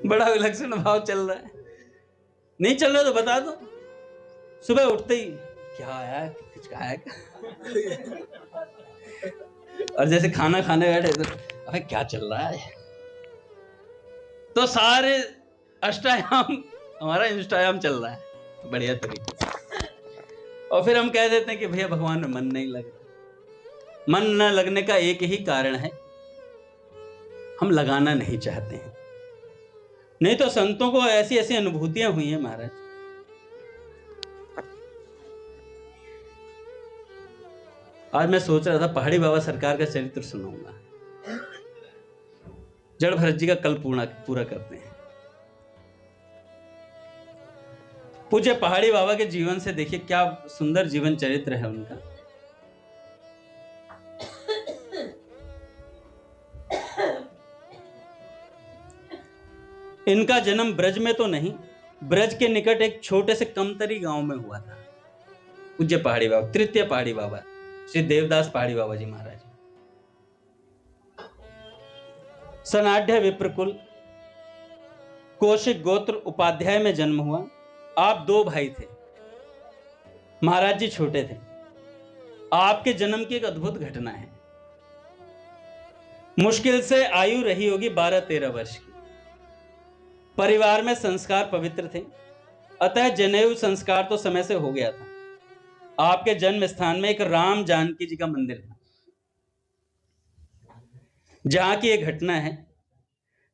बड़ा विलक्षण भाव चल रहा है। नहीं चल रहा तो बता दो। सुबह उठते ही क्या आया, कुछ खाया क्या? और जैसे खाना खाने बैठे तो अबे क्या चल रहा है? तो सारे अष्टायाम हमारा इंस्टायाम चल रहा है बढ़िया तरीके से। और फिर हम कह देते हैं कि भैया भगवान में मन नहीं लग रहा। मन न लगने का एक ही कारण है, हम लगाना नहीं चाहते हैं। नहीं तो संतों को ऐसी ऐसी अनुभूतियां हुई हैं महाराज। आज मैं सोच रहा था पहाड़ी बाबा सरकार का चरित्र सुनाऊंगा। जड़ भरत जी का कल पूरा करते हैं। पूज्य पहाड़ी बाबा के जीवन से देखिए क्या सुंदर जीवन चरित्र है उनका। इनका जन्म ब्रज में तो नहीं, ब्रज के निकट एक छोटे से कमतरी गांव में हुआ था। पूज्य पहाड़ी बाबा, तृतीय पहाड़ी बाबा श्री देवदास पहाड़ी बाबा जी महाराज। सनाढ़ विप्रकुल कौशिक गोत्र उपाध्याय में जन्म हुआ। आप 2 भाई थे, महाराज जी छोटे थे। आपके जन्म की एक अद्भुत घटना है। मुश्किल से आयु रही होगी 12-13 वर्ष की। परिवार में संस्कार पवित्र थे, अतः जनेऊ संस्कार तो समय से हो गया था। आपके जन्म स्थान में एक राम जानकी जी का मंदिर था। जहां की एक घटना है,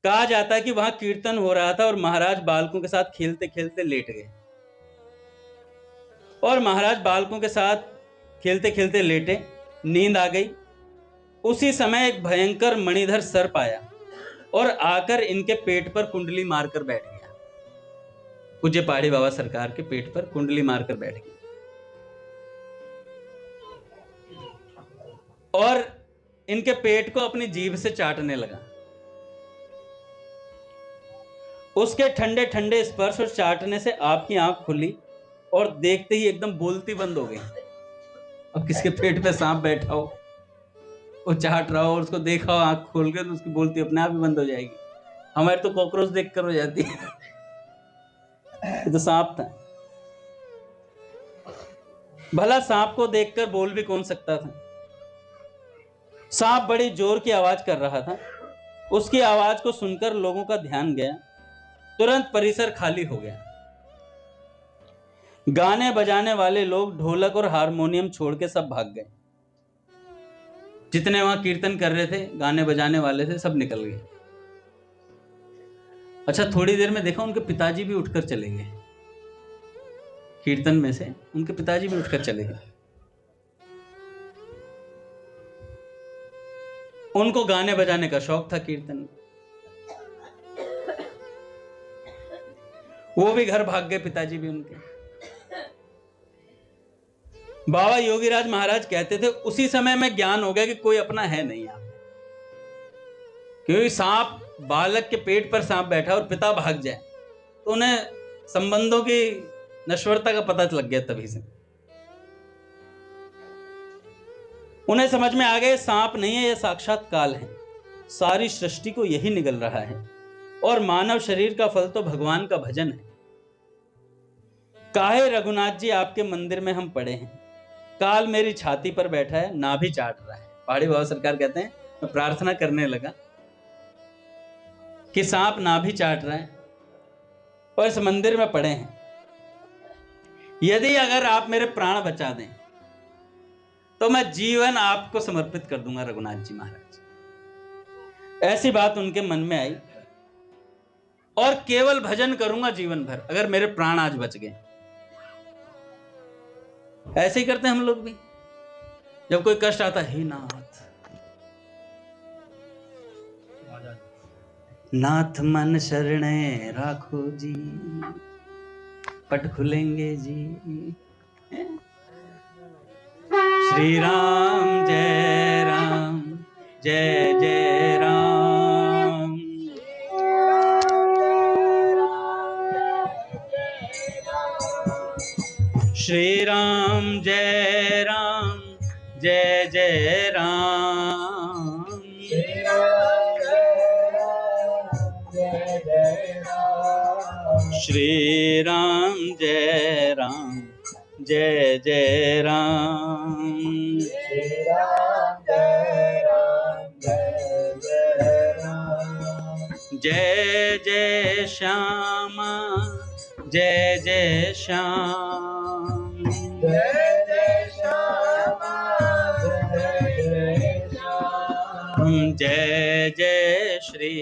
कहा जाता है कि वहां कीर्तन हो रहा था और महाराज बालकों के साथ खेलते खेलते लेट गए। और महाराज बालकों के साथ खेलते खेलते लेटे, नींद आ गई। उसी समय एक भयंकर मणिधर सर्प आया और आकर इनके पेट पर कुंडली मारकर बैठ गया। पूज्य पहाड़ी बाबा सरकार के पेट पर कुंडली मारकर बैठ गया और इनके पेट को अपनी जीभ से चाटने लगा। उसके ठंडे ठंडे स्पर्श और चाटने से आपकी आंख खुली और देखते ही एकदम बोलती बंद हो गई। अब किसके पेट पे सांप बैठा हो, वो चाट रहा हो और उसको देखा हो आंख खोल के, तो उसकी बोलती अपने आप ही बंद हो जाएगी। हमारे तो कॉकरोच देखकर हो जाती है। तो सांप था। भला सांप को देखकर बोल भी कौन सकता था। सांप बड़ी जोर की आवाज कर रहा था। उसकी आवाज को सुनकर लोगों का ध्यान गया। तुरंत परिसर खाली हो गया। गाने बजाने वाले लोग ढोलक और हारमोनियम छोड़ के सब भाग गए। जितने वहां कीर्तन कर रहे थे, गाने बजाने वाले थे, सब निकल गए। अच्छा, थोड़ी देर में देखा उनके पिताजी भी उठकर चले गए। कीर्तन में से उनके पिताजी भी उठकर चले गए। उनको गाने बजाने का शौक था कीर्तन में। वो भी घर भाग गए, पिताजी भी उनके। बाबा योगीराज महाराज कहते थे उसी समय में ज्ञान हो गया कि कोई अपना है नहीं यहाँ पे। क्योंकि सांप, बालक के पेट पर सांप बैठा और पिता भाग जाए तो उन्हें संबंधों की नश्वरता का पता लग गया। तभी से उन्हें समझ में आ गया सांप नहीं है, यह साक्षात काल है। सारी सृष्टि को यही निगल रहा है और मानव शरीर का फल तो भगवान का भजन है। काहे रघुनाथ जी आपके मंदिर में हम पड़े हैं, काल मेरी छाती पर बैठा है, नाभि चाट रहा है। पहाड़ी बाबा सरकार कहते हैं मैं प्रार्थना करने लगा कि सांप नाभि चाट रहा है और इस मंदिर में पड़े हैं। यदि अगर आप मेरे प्राण बचा दें तो मैं जीवन आपको समर्पित कर दूंगा रघुनाथ जी महाराज। ऐसी बात उनके मन में आई और केवल भजन करूंगा जीवन भर, अगर मेरे प्राण आज बच गए। ऐसे ही करते हैं हम लोग भी, जब कोई कष्ट आता, हे नाथ, नाथ मन शरणे राखो जी, पट खुलेंगे जी। श्री राम जय राम, जय जय राम। श्री राम जय राम, जय जय राम। श्री राम जय राम, जय जय राम। श्री राम जय राम, जय जय राम। जय जय श्यामा, जय जय श्याम, जय जय श्यामा, जय जय श्याम। जय जय श्री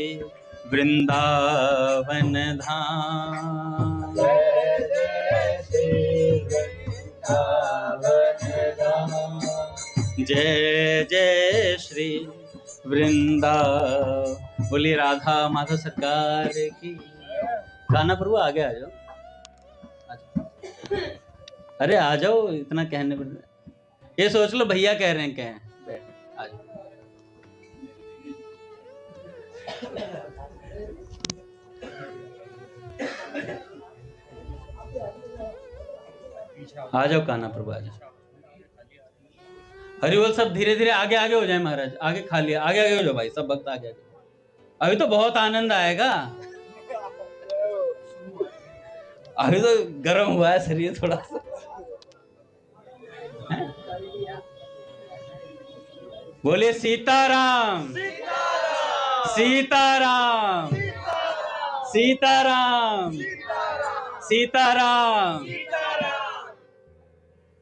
वृंदावन धाम, जय जय श्री वृंदावन धाम। जय जय श्री बोली राधा माधव सरकार की। गाना प्रभु आगे आ जाओ, अरे आ जाओ, इतना कहने पर ये सोच लो भैया कह रहे हैं, बैठ आ जाओ। आ जाओ कान्हा प्रभु, आ जाओ। हरिबोल सब धीरे धीरे आगे आगे हो जाए महाराज, आगे खा लिया, आगे आगे हो जाओ भाई, सब भक्त आगे आगे। अभी तो बहुत आनंद आएगा, अभी तो गर्म हुआ है शरीर थोड़ा सा। बोले सीताराम, सीताराम, सीताराम, सीताराम।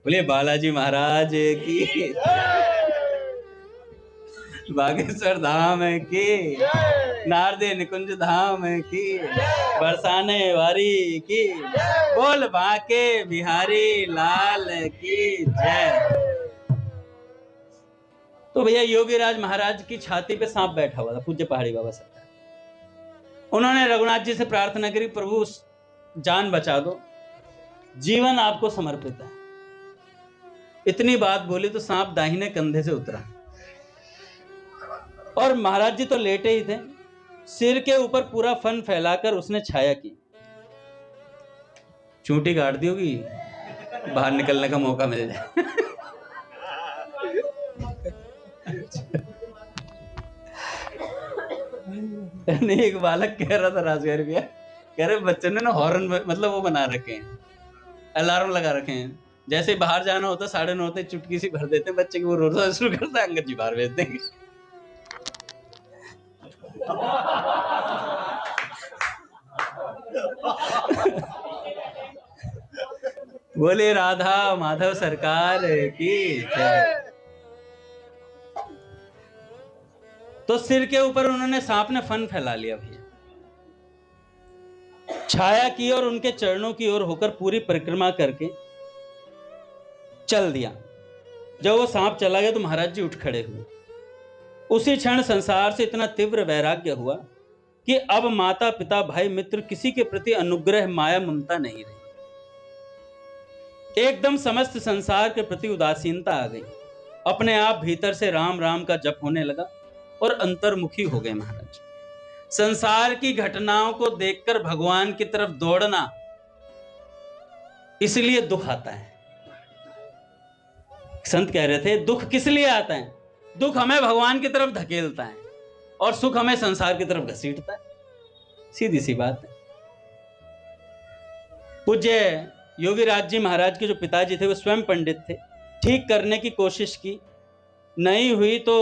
बोले बालाजी महाराज की, बागेश्वर धाम की, नारदे निकुंज धाम की, बरसाने वारी की, बोल बांके बिहारी लाल की जय। तो भैया योगीराज महाराज की छाती पे सांप बैठा हुआ था, पूज्य पहाड़ी बाबा सरकार। उन्होंने रघुनाथ जी से प्रार्थना करी, प्रभु जान बचा दो, जीवन आपको समर्पित है। इतनी बात बोली तो सांप दाहिने कंधे से उतरा और महाराज जी तो लेटे ही थे, सिर के ऊपर पूरा फन फैलाकर उसने छाया की। चूंटी काट दी होगी, बाहर निकलने का मौका मिल जाए। नहीं, एक बालक कह रहा था राजगढ़ भैया, कह रहे बच्चे ने ना हॉर्न मतलब वो बना रखे हैं, अलार्म लगा रखे हैं, जैसे बाहर जाना होता 9:30 होते चुटकी सी भर देते हैं बच्चे की, वो रोना शुरू करता है, अंगद जी बाहर भेज देंगे। बोले राधा माधव सरकार की जय। तो सिर के ऊपर उन्होंने सांप ने फन फैला लिया भैया, छाया की और उनके चरणों की ओर होकर पूरी परिक्रमा करके चल दिया। जब वो सांप चला गया तो महाराज जी उठ खड़े हुए। उसी क्षण संसार से इतना तीव्र वैराग्य हुआ कि अब माता पिता भाई मित्र किसी के प्रति अनुग्रह माया ममता नहीं रही। एकदम समस्त संसार के प्रति उदासीनता आ गई। अपने आप भीतर से राम राम का जप होने लगा और अंतर्मुखी हो गए महाराज। संसार की घटनाओं को देखकर भगवान की तरफ दौड़ना, इसलिए दुख आता है। संत कह रहे थे दुख किस लिए आता है? दुख हमें भगवान की तरफ धकेलता है और सुख हमें संसार की तरफ घसीटता है। सीधी सी बात है। पूज्य योगीराज जी महाराज के जो पिताजी थे वो स्वयं पंडित थे। ठीक करने की कोशिश की, नहीं हुई तो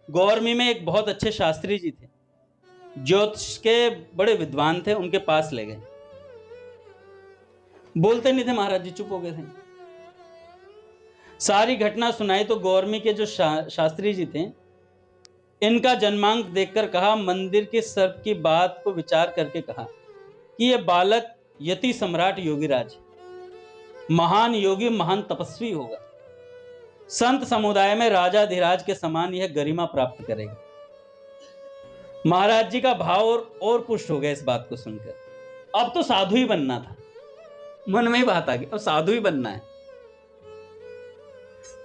गौरमी में एक बहुत अच्छे शास्त्री जी थे, ज्योतिष के बड़े विद्वान थे, उनके पास ले गए। बोलते नहीं थे महाराज जी, चुप हो गए थे। सारी घटना सुनाई तो गौरमी के जो शास्त्री जी थे, इनका जन्मांक देखकर कहा, मंदिर के सर्प की बात को विचार करके कहा कि यह बालक यति सम्राट योगीराज, महान योगी, महान तपस्वी होगा। संत समुदाय में राजाधिराज के समान यह गरिमा प्राप्त करेगा। महाराज जी का भाव और पुष्ट हो गया इस बात को सुनकर। अब तो साधु ही बनना था, मन में ही बात आ गई, अब साधु ही बनना है।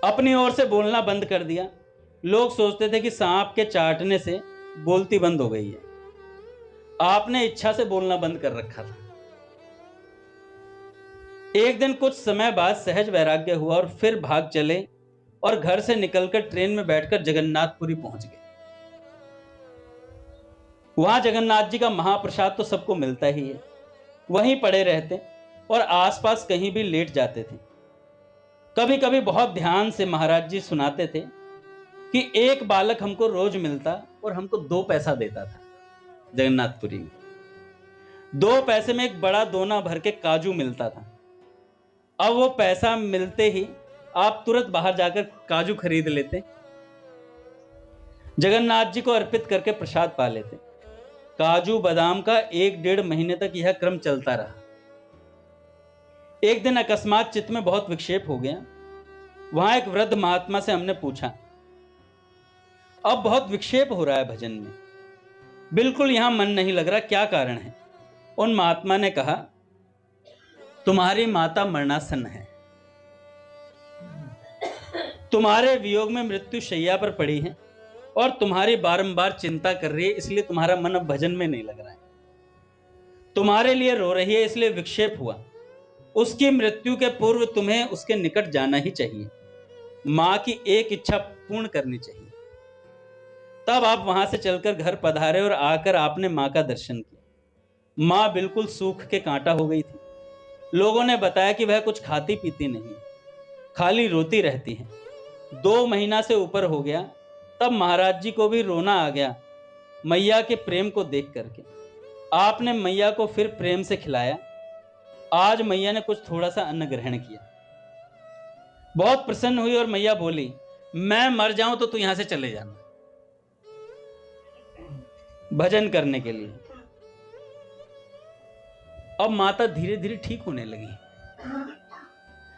अपनी ओर से बोलना बंद कर दिया। लोग सोचते थे कि सांप के चाटने से बोलती बंद हो गई है, आपने इच्छा से बोलना बंद कर रखा था। एक दिन कुछ समय बाद सहज वैराग्य हुआ और फिर भाग चले और घर से निकलकर ट्रेन में बैठकर जगन्नाथपुरी पहुंच गए। वहां जगन्नाथ जी का महाप्रसाद तो सबको मिलता ही है, वहीं पड़े रहते और आसपास कहीं भी लेट जाते थे। कभी कभी बहुत ध्यान से महाराज जी सुनाते थे कि एक बालक हमको रोज मिलता और हमको 2 पैसा देता था जगन्नाथपुरी में। 2 पैसे में एक बड़ा दोना भर के काजू मिलता था। अब वो पैसा मिलते ही आप तुरंत बाहर जाकर काजू खरीद लेते, जगन्नाथ जी को अर्पित करके प्रसाद पा लेते। काजू बादाम का 1-1.5 महीने तक यह क्रम चलता रहा। एक दिन अकस्मात चित्त में बहुत विक्षेप हो गया। वहां एक वृद्ध महात्मा से हमने पूछा, अब बहुत विक्षेप हो रहा है भजन में, बिल्कुल यहां मन नहीं लग रहा, क्या कारण है? उन महात्मा ने कहा, तुम्हारी माता मरणासन है, तुम्हारे वियोग में मृत्यु शैया पर पड़ी है और तुम्हारी बारंबार चिंता कर रही है, इसलिए तुम्हारा मन अब भजन में नहीं लग रहा है। तुम्हारे लिए रो रही है, इसलिए विक्षेप हुआ। उसकी मृत्यु के पूर्व तुम्हें उसके निकट जाना ही चाहिए, मां की एक इच्छा पूर्ण करनी चाहिए। तब आप वहां से चलकर घर पधारे और आकर आपने मां का दर्शन किया। मां बिल्कुल सूख के कांटा हो गई थी। लोगों ने बताया कि वह कुछ खाती पीती नहीं, खाली रोती रहती है। 2 महीना से ऊपर हो गया। तब महाराज जी को भी रोना आ गया मैया के प्रेम को देख करके। आपने मैया को फिर प्रेम से खिलाया। आज मैया ने कुछ थोड़ा सा अन्न ग्रहण किया, बहुत प्रसन्न हुई और मैया बोली, मैं मर जाऊं तो तू यहां से चले जाना भजन करने के लिए। अब माता धीरे धीरे ठीक होने लगी,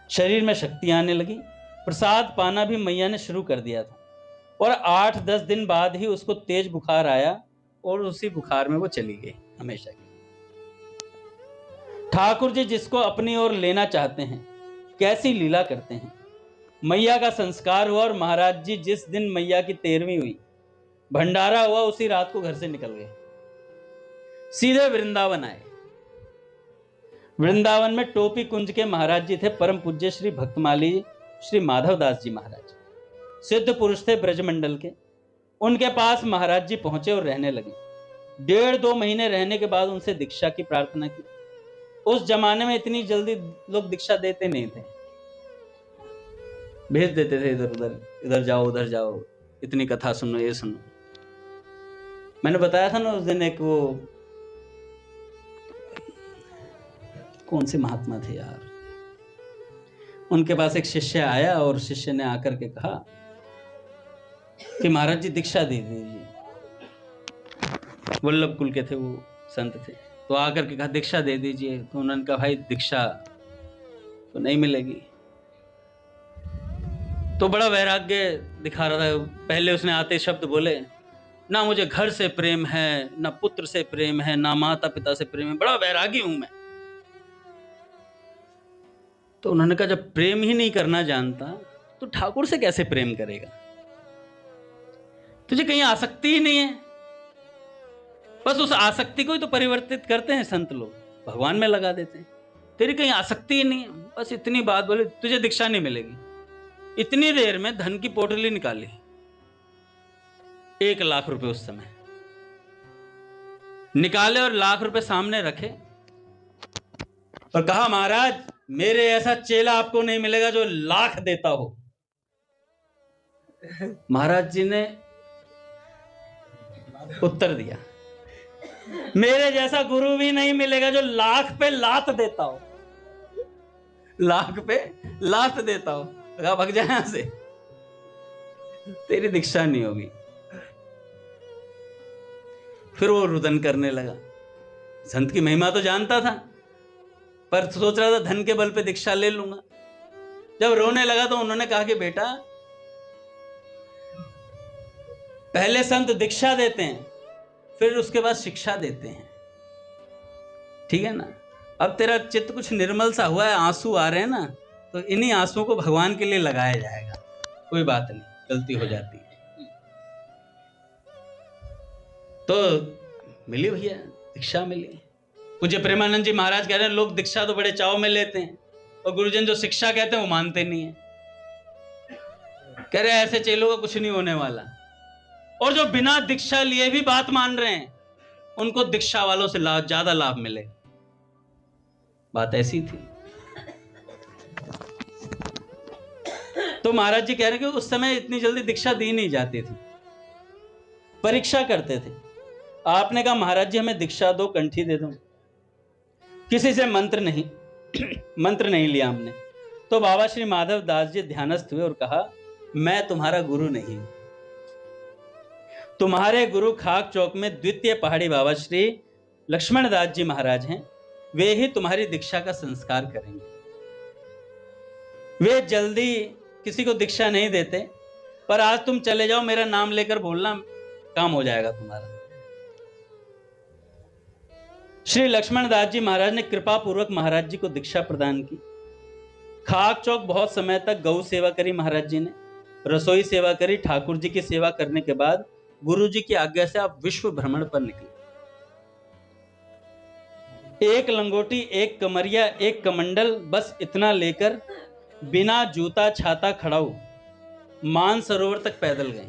शरीर में शक्ति आने लगी। प्रसाद पाना भी मैया ने शुरू कर दिया था और 8-10 दिन बाद ही उसको तेज बुखार आया और उसी बुखार में वो चली गई हमेशा की। ठाकुर जी जिसको अपनी ओर लेना चाहते हैं, कैसी लीला करते हैं। मैया का संस्कार हुआ और महाराज जी जिस दिन मैया की 13वीं हुई, भंडारा हुआ, उसी रात को घर से निकल गए, सीधे वृंदावन आए। वृंदावन में टोपी कुंज के महाराज जी थे परम पूज्य श्री भक्तमाली श्री माधवदास जी महाराज, सिद्ध पुरुष थे ब्रजमंडल के। उनके पास महाराज जी पहुंचे और रहने लगे। 1.5-2 महीने रहने के बाद उनसे दीक्षा की प्रार्थना की। उस जमाने में इतनी जल्दी लोग दीक्षा देते नहीं थे, भेज देते थे इधर उधर, इधर जाओ उधर जाओ, इतनी कथा सुनो ये सुनो। मैंने बताया था ना उस दिन, एक वो कौन से महात्मा थे यार, उनके पास एक शिष्य आया और शिष्य ने आकर के कहा कि महाराज जी दीक्षा दे दीजिए। वल्लभ कुल के थे वो, संत थे। तो आकर के कहा दीक्षा दे दीजिए। तो उन्होंने कहा भाई दीक्षा तो नहीं मिलेगी। तो बड़ा वैराग्य दिखा रहा था। पहले उसने आते शब्द बोले, ना मुझे घर से प्रेम है, ना पुत्र से प्रेम है, ना माता पिता से प्रेम है, बड़ा वैरागी हूं मैं। तो उन्होंने कहा जब प्रेम ही नहीं करना जानता तो ठाकुर से कैसे प्रेम करेगा? तुझे कहीं आसक्ति ही नहीं है। बस उस आसक्ति को ही तो परिवर्तित करते हैं संत लोग, भगवान में लगा देते हैं। तेरी कहीं आसक्ति ही नहीं है, बस इतनी बात बोले, तुझे दीक्षा नहीं मिलेगी। इतनी देर में धन की पोटली निकाली, 1 लाख रुपए उस समय निकाले और लाख रुपए सामने रखे और कहा महाराज मेरे ऐसा चेला आपको नहीं मिलेगा जो लाख देता हो। महाराज जी ने उत्तर दिया, मेरे जैसा गुरु भी नहीं मिलेगा जो लाख पे लात देता हो, लाख पे लात देता हो। कहा भाग जा यहां से, तेरी दीक्षा नहीं होगी। फिर वो रुदन करने लगा। संत की महिमा तो जानता था, पर सोच रहा था धन के बल पे दीक्षा ले लूंगा। जब रोने लगा तो उन्होंने कहा कि बेटा, पहले संत दीक्षा देते हैं, फिर उसके बाद शिक्षा देते हैं, ठीक है ना। अब तेरा चित्त कुछ निर्मल सा हुआ है, आंसू आ रहे हैं ना, तो इन्हीं आंसुओं को भगवान के लिए लगाया जाएगा। कोई बात नहीं, गलती हो जाती है। तो मिली भैया, दीक्षा मिली। पूज्य प्रेमानंद जी महाराज कह रहे हैं, लोग दीक्षा तो बड़े चाव में लेते हैं, और गुरुजन जो शिक्षा कहते हैं वो मानते नहीं है। कह रहे ऐसे चेलों का कुछ नहीं होने वाला। और जो बिना दीक्षा लिए भी बात मान रहे हैं, उनको दीक्षा वालों से ज्यादा लाभ मिले। बात ऐसी थी। तो महाराज जी कह रहे हैं कि उस समय इतनी जल्दी दीक्षा दी नहीं जाती थी, परीक्षा करते थे। आपने कहा महाराज जी हमें दीक्षा दो, कंठी दे दो। किसी से मंत्र नहीं मंत्र नहीं लिया हमने। तो बाबा श्री माधव दास जी ध्यानस्थ हुए और कहा, मैं तुम्हारा गुरु नहीं, तुम्हारे गुरु खाक चौक में द्वितीय पहाड़ी बाबा श्री लक्ष्मण दास जी महाराज हैं, वे ही तुम्हारी दीक्षा का संस्कार करेंगे। वे जल्दी किसी को दीक्षा नहीं देते, पर आज तुम चले जाओ, मेरा नाम लेकर बोलना, काम हो जाएगा तुम्हारा। श्री लक्ष्मण दास जी महाराज ने कृपा पूर्वक महाराज जी को दीक्षा प्रदान की। खाक चौक बहुत समय तक गौ सेवा करी महाराज जी ने, रसोई सेवा करी। ठाकुर जी की सेवा करने के बाद गुरु जी की आज्ञा से आप विश्व भ्रमण पर निकले। एक लंगोटी, एक कमरिया, एक कमंडल, बस इतना लेकर बिना जूता छाता खड़ाऊ मानसरोवर तक पैदल गए।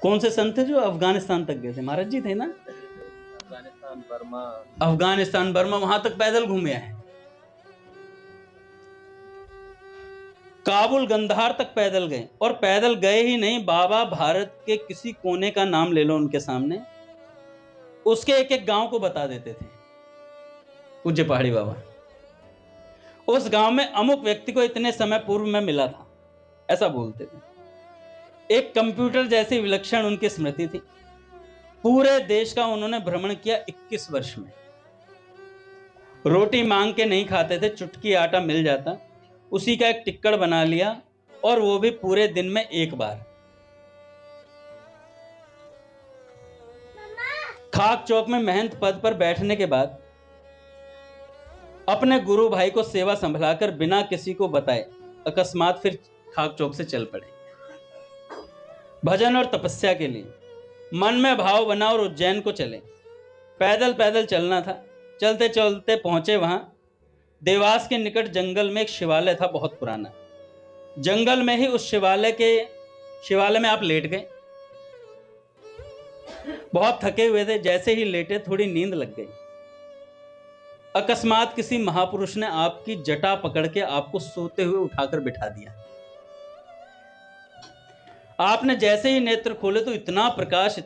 कौन से संत थे जो अफगानिस्तान तक गए थे? महाराज जी थे ना, अफगानिस्तान बर्मा, वहां तक पैदल घूमे हैं। काबुल गंधार तक पैदल गए, और पैदल गए ही नहीं, बाबा भारत के किसी कोने का नाम ले लो उनके सामने, उसके एक एक गांव को बता देते थे पूज्य पहाड़ी बाबा। उस गांव में अमुक व्यक्ति को इतने समय पूर्व में मिला था, ऐसा बोलते थे। एक कंप्यूटर जैसी विलक्षण उनकी स्मृति थी। पूरे देश का उन्होंने भ्रमण किया 21 वर्ष में। रोटी मांग के नहीं खाते थे, चुटकी आटा मिल जाता, उसी का एक टिक्कड़ बना लिया, और वो भी पूरे दिन में एक बार। खाक चौक में महंत पद पर बैठने के बाद अपने गुरु भाई को सेवा संभलाकर बिना किसी को बताए अकस्मात फिर खाक चौक से चल पड़े भजन और तपस्या के लिए। मन में भाव बना और उज्जैन को चले। पैदल पैदल चलना था। चलते चलते पहुंचे वहां देवास के निकट जंगल में एक शिवालय था, बहुत पुराना। जंगल में ही उस शिवालय में आप लेट गए। बहुत थके हुए थे, जैसे ही लेटे थोड़ी नींद लग गई। अकस्मात किसी महापुरुष ने आपकी जटा पकड़ के आपको सोते हुए उठाकर बिठा दिया। आपने जैसे ही नेत्र खोले तो इतना प्रकाश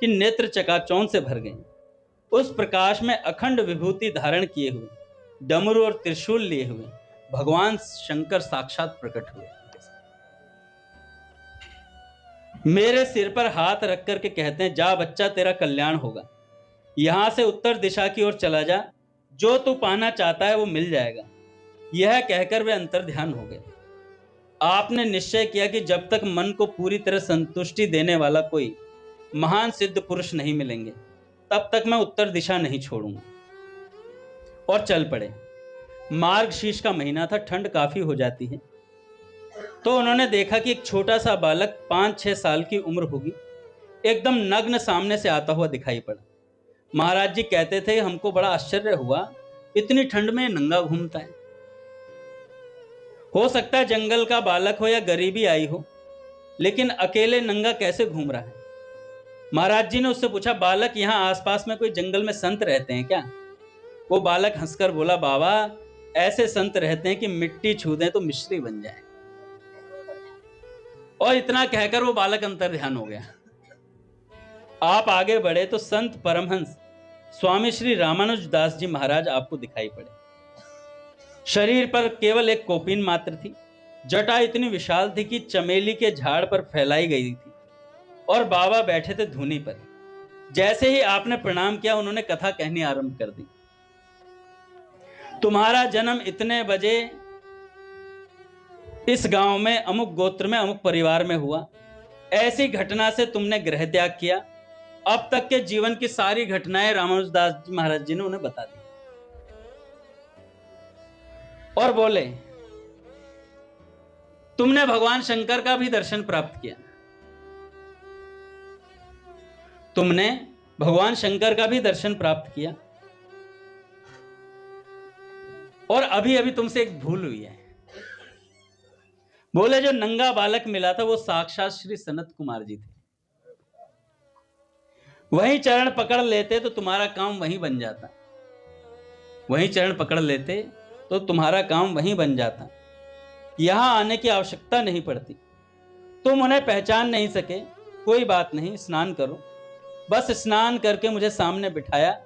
कि नेत्र चकाचौंध से भर गए। उस प्रकाश में अखंड विभूति धारण किए हुए, डमरू और त्रिशूल लिए हुए भगवान शंकर साक्षात प्रकट हुए। मेरे सिर पर हाथ रख करके कहते हैं, जा बच्चा, तेरा कल्याण होगा। यहां से उत्तर दिशा की ओर चला जा, जो तू पाना चाहता है वो मिल जाएगा। यह कहकर वे अंतर्ध्यान हो गए। आपने निश्चय किया कि जब तक मन को पूरी तरह संतुष्टि देने वाला कोई महान सिद्ध पुरुष नहीं मिलेंगे, तब तक मैं उत्तर दिशा नहीं छोड़ूंगा। और चल पड़े। मार्गशीर्ष का महीना था, ठंड काफी हो जाती है। तो उन्होंने देखा कि एक छोटा सा बालक 5-6 साल की उम्र होगी, एकदम नग्न सामने से आता हुआ दिखाई पड़ा। महाराज जी कहते थे, हमको बड़ा आश्चर्य हुआ, इतनी ठंड में नंगा घूमता है। हो सकता है जंगल का बालक हो या गरीबी आई हो, लेकिन अकेले नंगा कैसे घूम रहा है? महाराज जी ने उससे पूछा, बालक, यहाँ आसपास में कोई जंगल में संत रहते हैं क्या? वो बालक हंसकर बोला, बाबा, ऐसे संत रहते हैं कि मिट्टी छू दें तो मिश्री बन जाए। और इतना कहकर वो बालक अंतर्ध्यान हो गया। आप आगे बढ़े तो संत परमहंस स्वामी श्री रामानुज दास जी महाराज आपको दिखाई पड़े। शरीर पर केवल एक कोपीन मात्र थी। जटा इतनी विशाल थी कि चमेली के झाड़ पर फैलाई गई थी और बाबा बैठे थे धूनी पर। जैसे ही आपने प्रणाम किया, उन्होंने कथा कहनी आरंभ कर दी। तुम्हारा जन्म इतने बजे इस गांव में अमुक गोत्र में अमुक परिवार में हुआ। ऐसी घटना से तुमने गृह त्याग किया। अब तक के जीवन की सारी घटनाएं रामानुजदास जी महाराज जी ने उन्हें बता दी और बोले, तुमने भगवान शंकर का भी दर्शन प्राप्त किया। तुमने भगवान शंकर का भी दर्शन प्राप्त किया और अभी अभी तुमसे एक भूल हुई है। बोले, जो नंगा बालक मिला था वो साक्षात श्री सनत कुमार जी थे। वहीं चरण पकड़ लेते तो तुम्हारा काम वहीं बन जाता। वहीं चरण पकड़ लेते तो तुम्हारा काम वहीं बन जाता। यहां आने की आवश्यकता नहीं पड़ती। तुम उन्हें पहचान नहीं सके, कोई बात नहीं, स्नान करो। बस स्नान करके मुझे सामने बिठाया।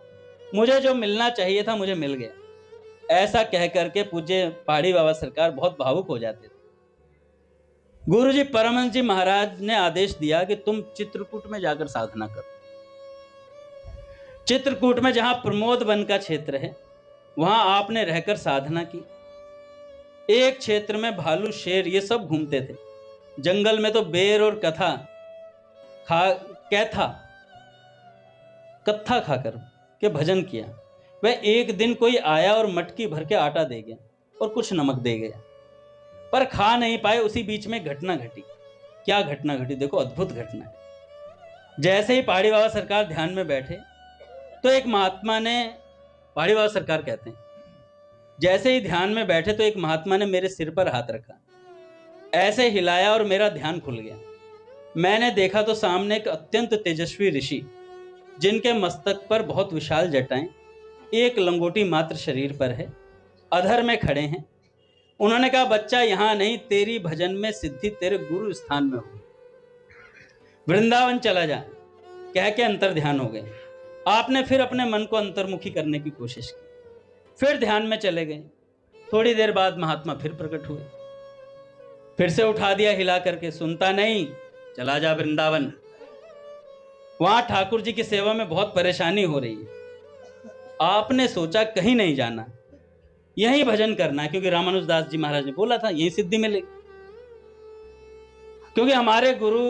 मुझे जो मिलना चाहिए था मुझे मिल गया। ऐसा कह करके पूज्य पहाड़ी बाबा सरकार बहुत भावुक हो जाते थे। गुरुजी परमहंस जी महाराज ने आदेश दिया कि तुम चित्रकूट में जाकर साधना करो। चित्रकूट में जहां प्रमोद वन का क्षेत्र है, वहां आपने रहकर साधना की। एक क्षेत्र में भालू, शेर ये सब घूमते थे। जंगल में तो बेर और कत्था खाकर के भजन किया। वह एक दिन कोई आया और मटकी भर के आटा दे गया और कुछ नमक दे गया, पर खा नहीं पाए। उसी बीच में घटना घटी। क्या घटना घटी? देखो, अद्भुत घटना है। जैसे ही पहाड़ी बाबा सरकार ध्यान में बैठे तो एक महात्मा ने, पहाड़ी बाबा सरकार कहते हैं, जैसे ही ध्यान में बैठे तो एक महात्मा ने मेरे सिर पर हाथ रखा, ऐसे हिलाया और मेरा ध्यान खुल गया। मैंने देखा तो सामने एक अत्यंत तेजस्वी ऋषि, जिनके मस्तक पर बहुत विशाल जटाएं, एक लंगोटी मात्र शरीर पर है, अधर में खड़े हैं। उन्होंने कहा, बच्चा यहां नहीं, तेरी भजन में सिद्धि तेरे गुरु स्थान में हो, वृंदावन चला जा। कह के अंतर ध्यान हो गए। आपने फिर अपने मन को अंतर्मुखी करने की कोशिश की, फिर ध्यान में चले गए। थोड़ी देर बाद महात्मा फिर प्रकट हुए, फिर से उठा दिया हिला करके, सुनता नहीं, चला जा वृंदावन। वहां ठाकुर जी की सेवा में बहुत परेशानी हो रही है। आपने सोचा कहीं नहीं जाना, यही भजन करना है, क्योंकि रामानुजदास जी महाराज ने बोला था यही सिद्धि मिलेगी। क्योंकि हमारे गुरु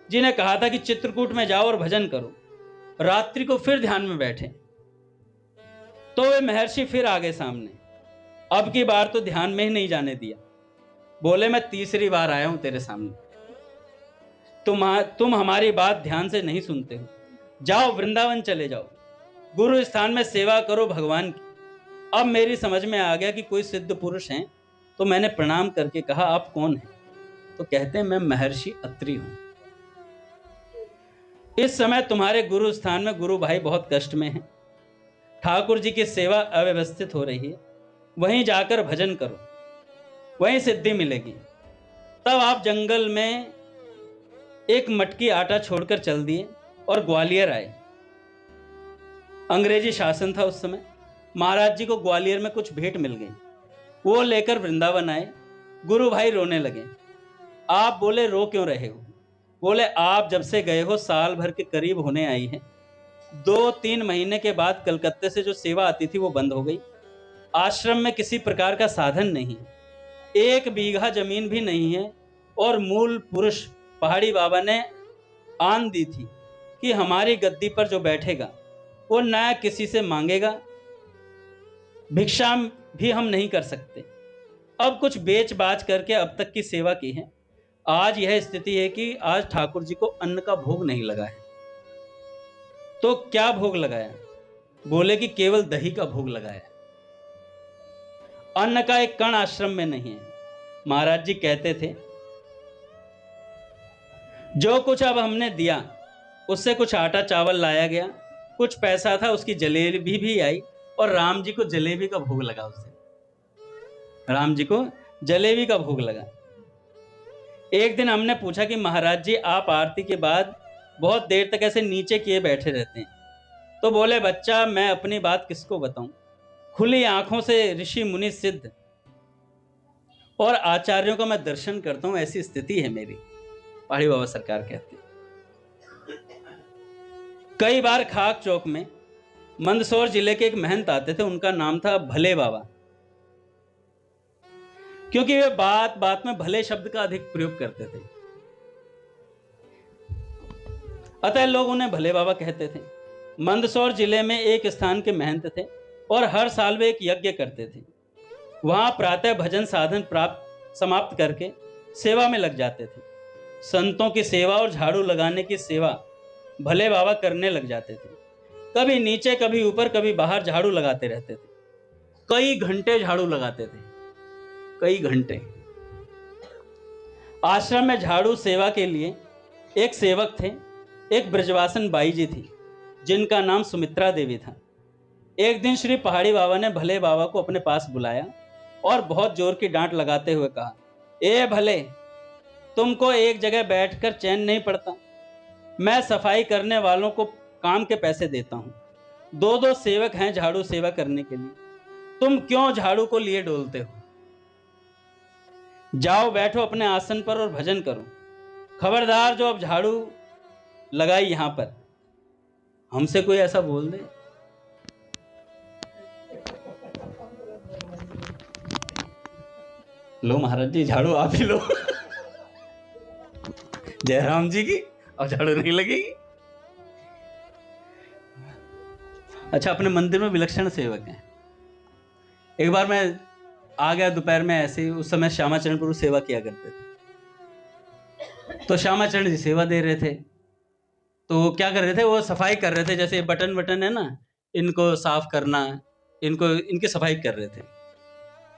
जी ने कहा था कि चित्रकूट में जाओ और भजन करो। रात्रि को फिर ध्यान में बैठे तो वे महर्षि फिर आ गए सामने। अब की बार तो ध्यान में ही नहीं जाने दिया। बोले, मैं तीसरी बार आया हूं तेरे सामने, तुम हमारी बात ध्यान से नहीं सुनते हो। जाओ वृंदावन चले जाओ, गुरु स्थान में सेवा करो भगवान की। अब मेरी समझ में आ गया कि कोई सिद्ध पुरुष हैं, तो मैंने प्रणाम करके कहा, आप कौन हैं? तो कहते हैं, मैं महर्षि अत्रि हूं। इस समय तुम्हारे गुरु स्थान में गुरु भाई बहुत कष्ट में हैं। ठाकुर जी की सेवा अव्यवस्थित हो रही है, वहीं जाकर भजन करो, वहीं सिद्धि मिलेगी। तब आप जंगल में एक मटकी आटा छोड़कर चल दिए और ग्वालियर आए। अंग्रेजी शासन था उस समय। महाराज जी को ग्वालियर में कुछ भेंट मिल गई, वो लेकर वृंदावन आए। गुरु भाई रोने लगे। आप बोले, रो क्यों रहे हो? बोले, आप जब से गए हो साल भर के करीब होने आई है। 2-3 महीने के बाद कलकत्ते से जो सेवा आती थी वो बंद हो गई। आश्रम में किसी प्रकार का साधन नहीं, 1 बीघा जमीन भी नहीं है। और मूल पुरुष पहाड़ी बाबा ने आन दी थी कि हमारी गद्दी पर जो बैठेगा वो न किसी से मांगेगा, भिक्षा भी हम नहीं कर सकते। अब कुछ बेच बाच करके अब तक की सेवा की है। आज यह स्थिति है कि आज ठाकुर जी को अन्न का भोग नहीं लगा है। तो क्या भोग लगाया? बोले कि केवल दही का भोग लगाया, अन्न का एक कण आश्रम में नहीं है। महाराज जी कहते थे, जो कुछ अब हमने दिया उससे कुछ आटा चावल लाया गया, कुछ पैसा था, उसकी जलेबी भी आई और राम जी को जलेबी का भोग लगा। उससे राम जी को जलेबी का भोग लगा। एक दिन हमने पूछा कि महाराज जी, आप आरती के बाद बहुत देर तक ऐसे नीचे किए बैठे रहते हैं। तो बोले, बच्चा, मैं अपनी बात किसको बताऊं, खुली आंखों से ऋषि मुनि सिद्ध और आचार्यों का मैं दर्शन करता हूं, ऐसी स्थिति है मेरी, पहाड़ी बाबा सरकार कहते हैं। कई बार खाक चौक में मंदसौर जिले के एक महंत आते थे, उनका नाम था भले बाबा, क्योंकि वे बात बात में भले शब्द का अधिक प्रयोग करते थे, अतः लोग उन्हें भले बाबा कहते थे। मंदसौर जिले में एक स्थान के महंत थे और हर साल वे एक यज्ञ करते थे। वहां प्रातः भजन साधन प्राप्त समाप्त करके सेवा में लग जाते थे। संतों की सेवा और झाड़ू लगाने की सेवा भले बाबा करने लग जाते थे। कभी नीचे कभी ऊपर कभी बाहर झाड़ू लगाते रहते थे। कई घंटे झाड़ू लगाते थे, कई घंटे। आश्रम में झाड़ू सेवा के लिए एक सेवक थे, एक ब्रजवासन बाई जी थी जिनका नाम सुमित्रा देवी था। एक दिन श्री पहाड़ी बाबा ने भले बाबा को अपने पास बुलाया और बहुत जोर की डांट लगाते हुए कहा, ए भले, तुमको एक जगह बैठकर चैन नहीं पड़ता। मैं सफाई करने वालों को काम के पैसे देता हूं, दो दो सेवक हैं झाड़ू सेवा करने के लिए, तुम क्यों झाड़ू को लिए डोलते हो? जाओ बैठो अपने आसन पर और भजन करो। खबरदार जो अब झाड़ू लगाई यहां पर, हमसे कोई ऐसा बोल दे। लो महाराज जी झाड़ू आप ही लो। जयराम जी की अब झाड़ू नहीं लगेगी। अच्छा, अपने मंदिर में विलक्षण सेवक हैं। एक बार मैं आ गया दोपहर में ऐसे ही, उस समय श्यामाचरण प्रभु सेवा किया करते थे, तो श्यामाचरण जी सेवा दे रहे थे। तो क्या कर रहे थे, वो सफाई कर रहे थे, जैसे बटन बटन है ना, इनको साफ करना, इनको इनकी सफाई कर रहे थे।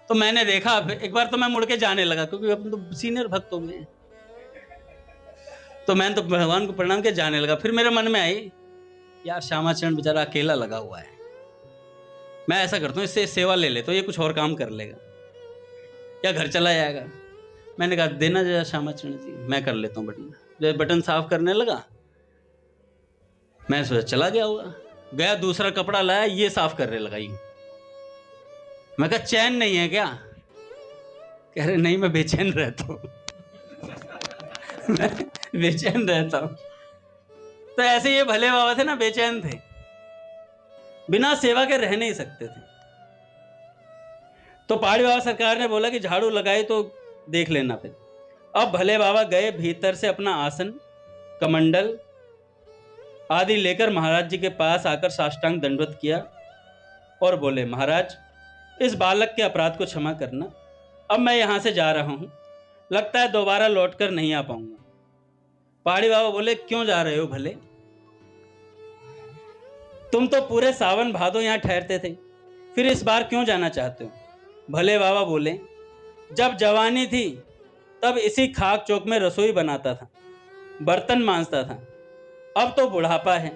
तो मैंने देखा, एक बार तो मैं मुड़ के जाने लगा, क्योंकि अपन तो सीनियर भक्त हो गए, तो मैंने तो भगवान को प्रणाम किया, जाने लगा। फिर मेरे मन में आई, यार श्यामाचरण बेचारा अकेला लगा हुआ है, मैं ऐसा करता हूँ इससे सेवा ले ले, तो ये कुछ और काम कर लेगा या घर चला जाएगा। मैंने कहा देना जरा श्यामाचरण जी, मैं कर लेता हूँ बटन। जब बटन साफ करने लगा, मैं सोचा चला गया होगा, गया दूसरा कपड़ा लाया, ये साफ करने लगा। मैं कहा चैन नहीं है क्या? कह रहे नहीं, मैं बेचैन रहता हूँ। मैं बेचैन रहता हूँ। तो ऐसे ये भले बाबा थे ना, बेचैन थे, बिना सेवा के रह नहीं सकते थे। तो पहाड़ी बाबा सरकार ने बोला कि झाड़ू लगाए तो देख लेना। फिर अब भले बाबा गए भीतर से, अपना आसन कमंडल आदि लेकर महाराज जी के पास आकर साष्टांग दंडवत किया और बोले, महाराज इस बालक के अपराध को क्षमा करना, अब मैं यहां से जा रहा हूं, लगता है दोबारा लौटकर नहीं आ पाऊंगा। पहाड़ी बाबा बोले, क्यों जा रहे हो भले? तुम तो पूरे सावन भादो यहां ठहरते थे, फिर इस बार क्यों जाना चाहते हो? भले बाबा बोले, जब जवानी थी तब इसी खाक चौक में रसोई बनाता था, बर्तन मांजता था। अब तो बुढ़ापा है,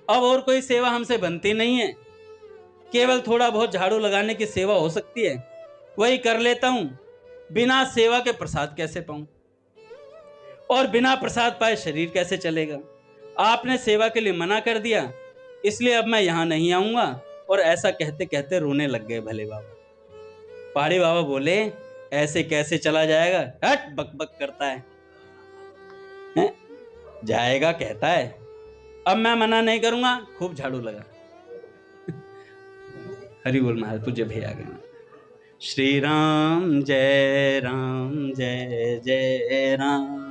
अब और कोई सेवा हमसे बनती नहीं है, केवल थोड़ा बहुत झाड़ू लगाने की सेवा हो सकती है, वही कर लेता हूं। बिना सेवा के प्रसाद कैसे पाऊं, और बिना प्रसाद पाए शरीर कैसे चलेगा? आपने सेवा के लिए मना कर दिया, इसलिए अब मैं यहां नहीं आऊंगा। और ऐसा कहते कहते रोने लग गए भले बाबा। पहाड़ी बाबा बोले, ऐसे कैसे चला जाएगा? हट, बकबक करता है, हैं? जाएगा कहता है, अब मैं मना नहीं करूंगा, खूब झाड़ू लगा। हरि बोल महाराज, तुझे भी आ गया। श्री राम जय जय राम।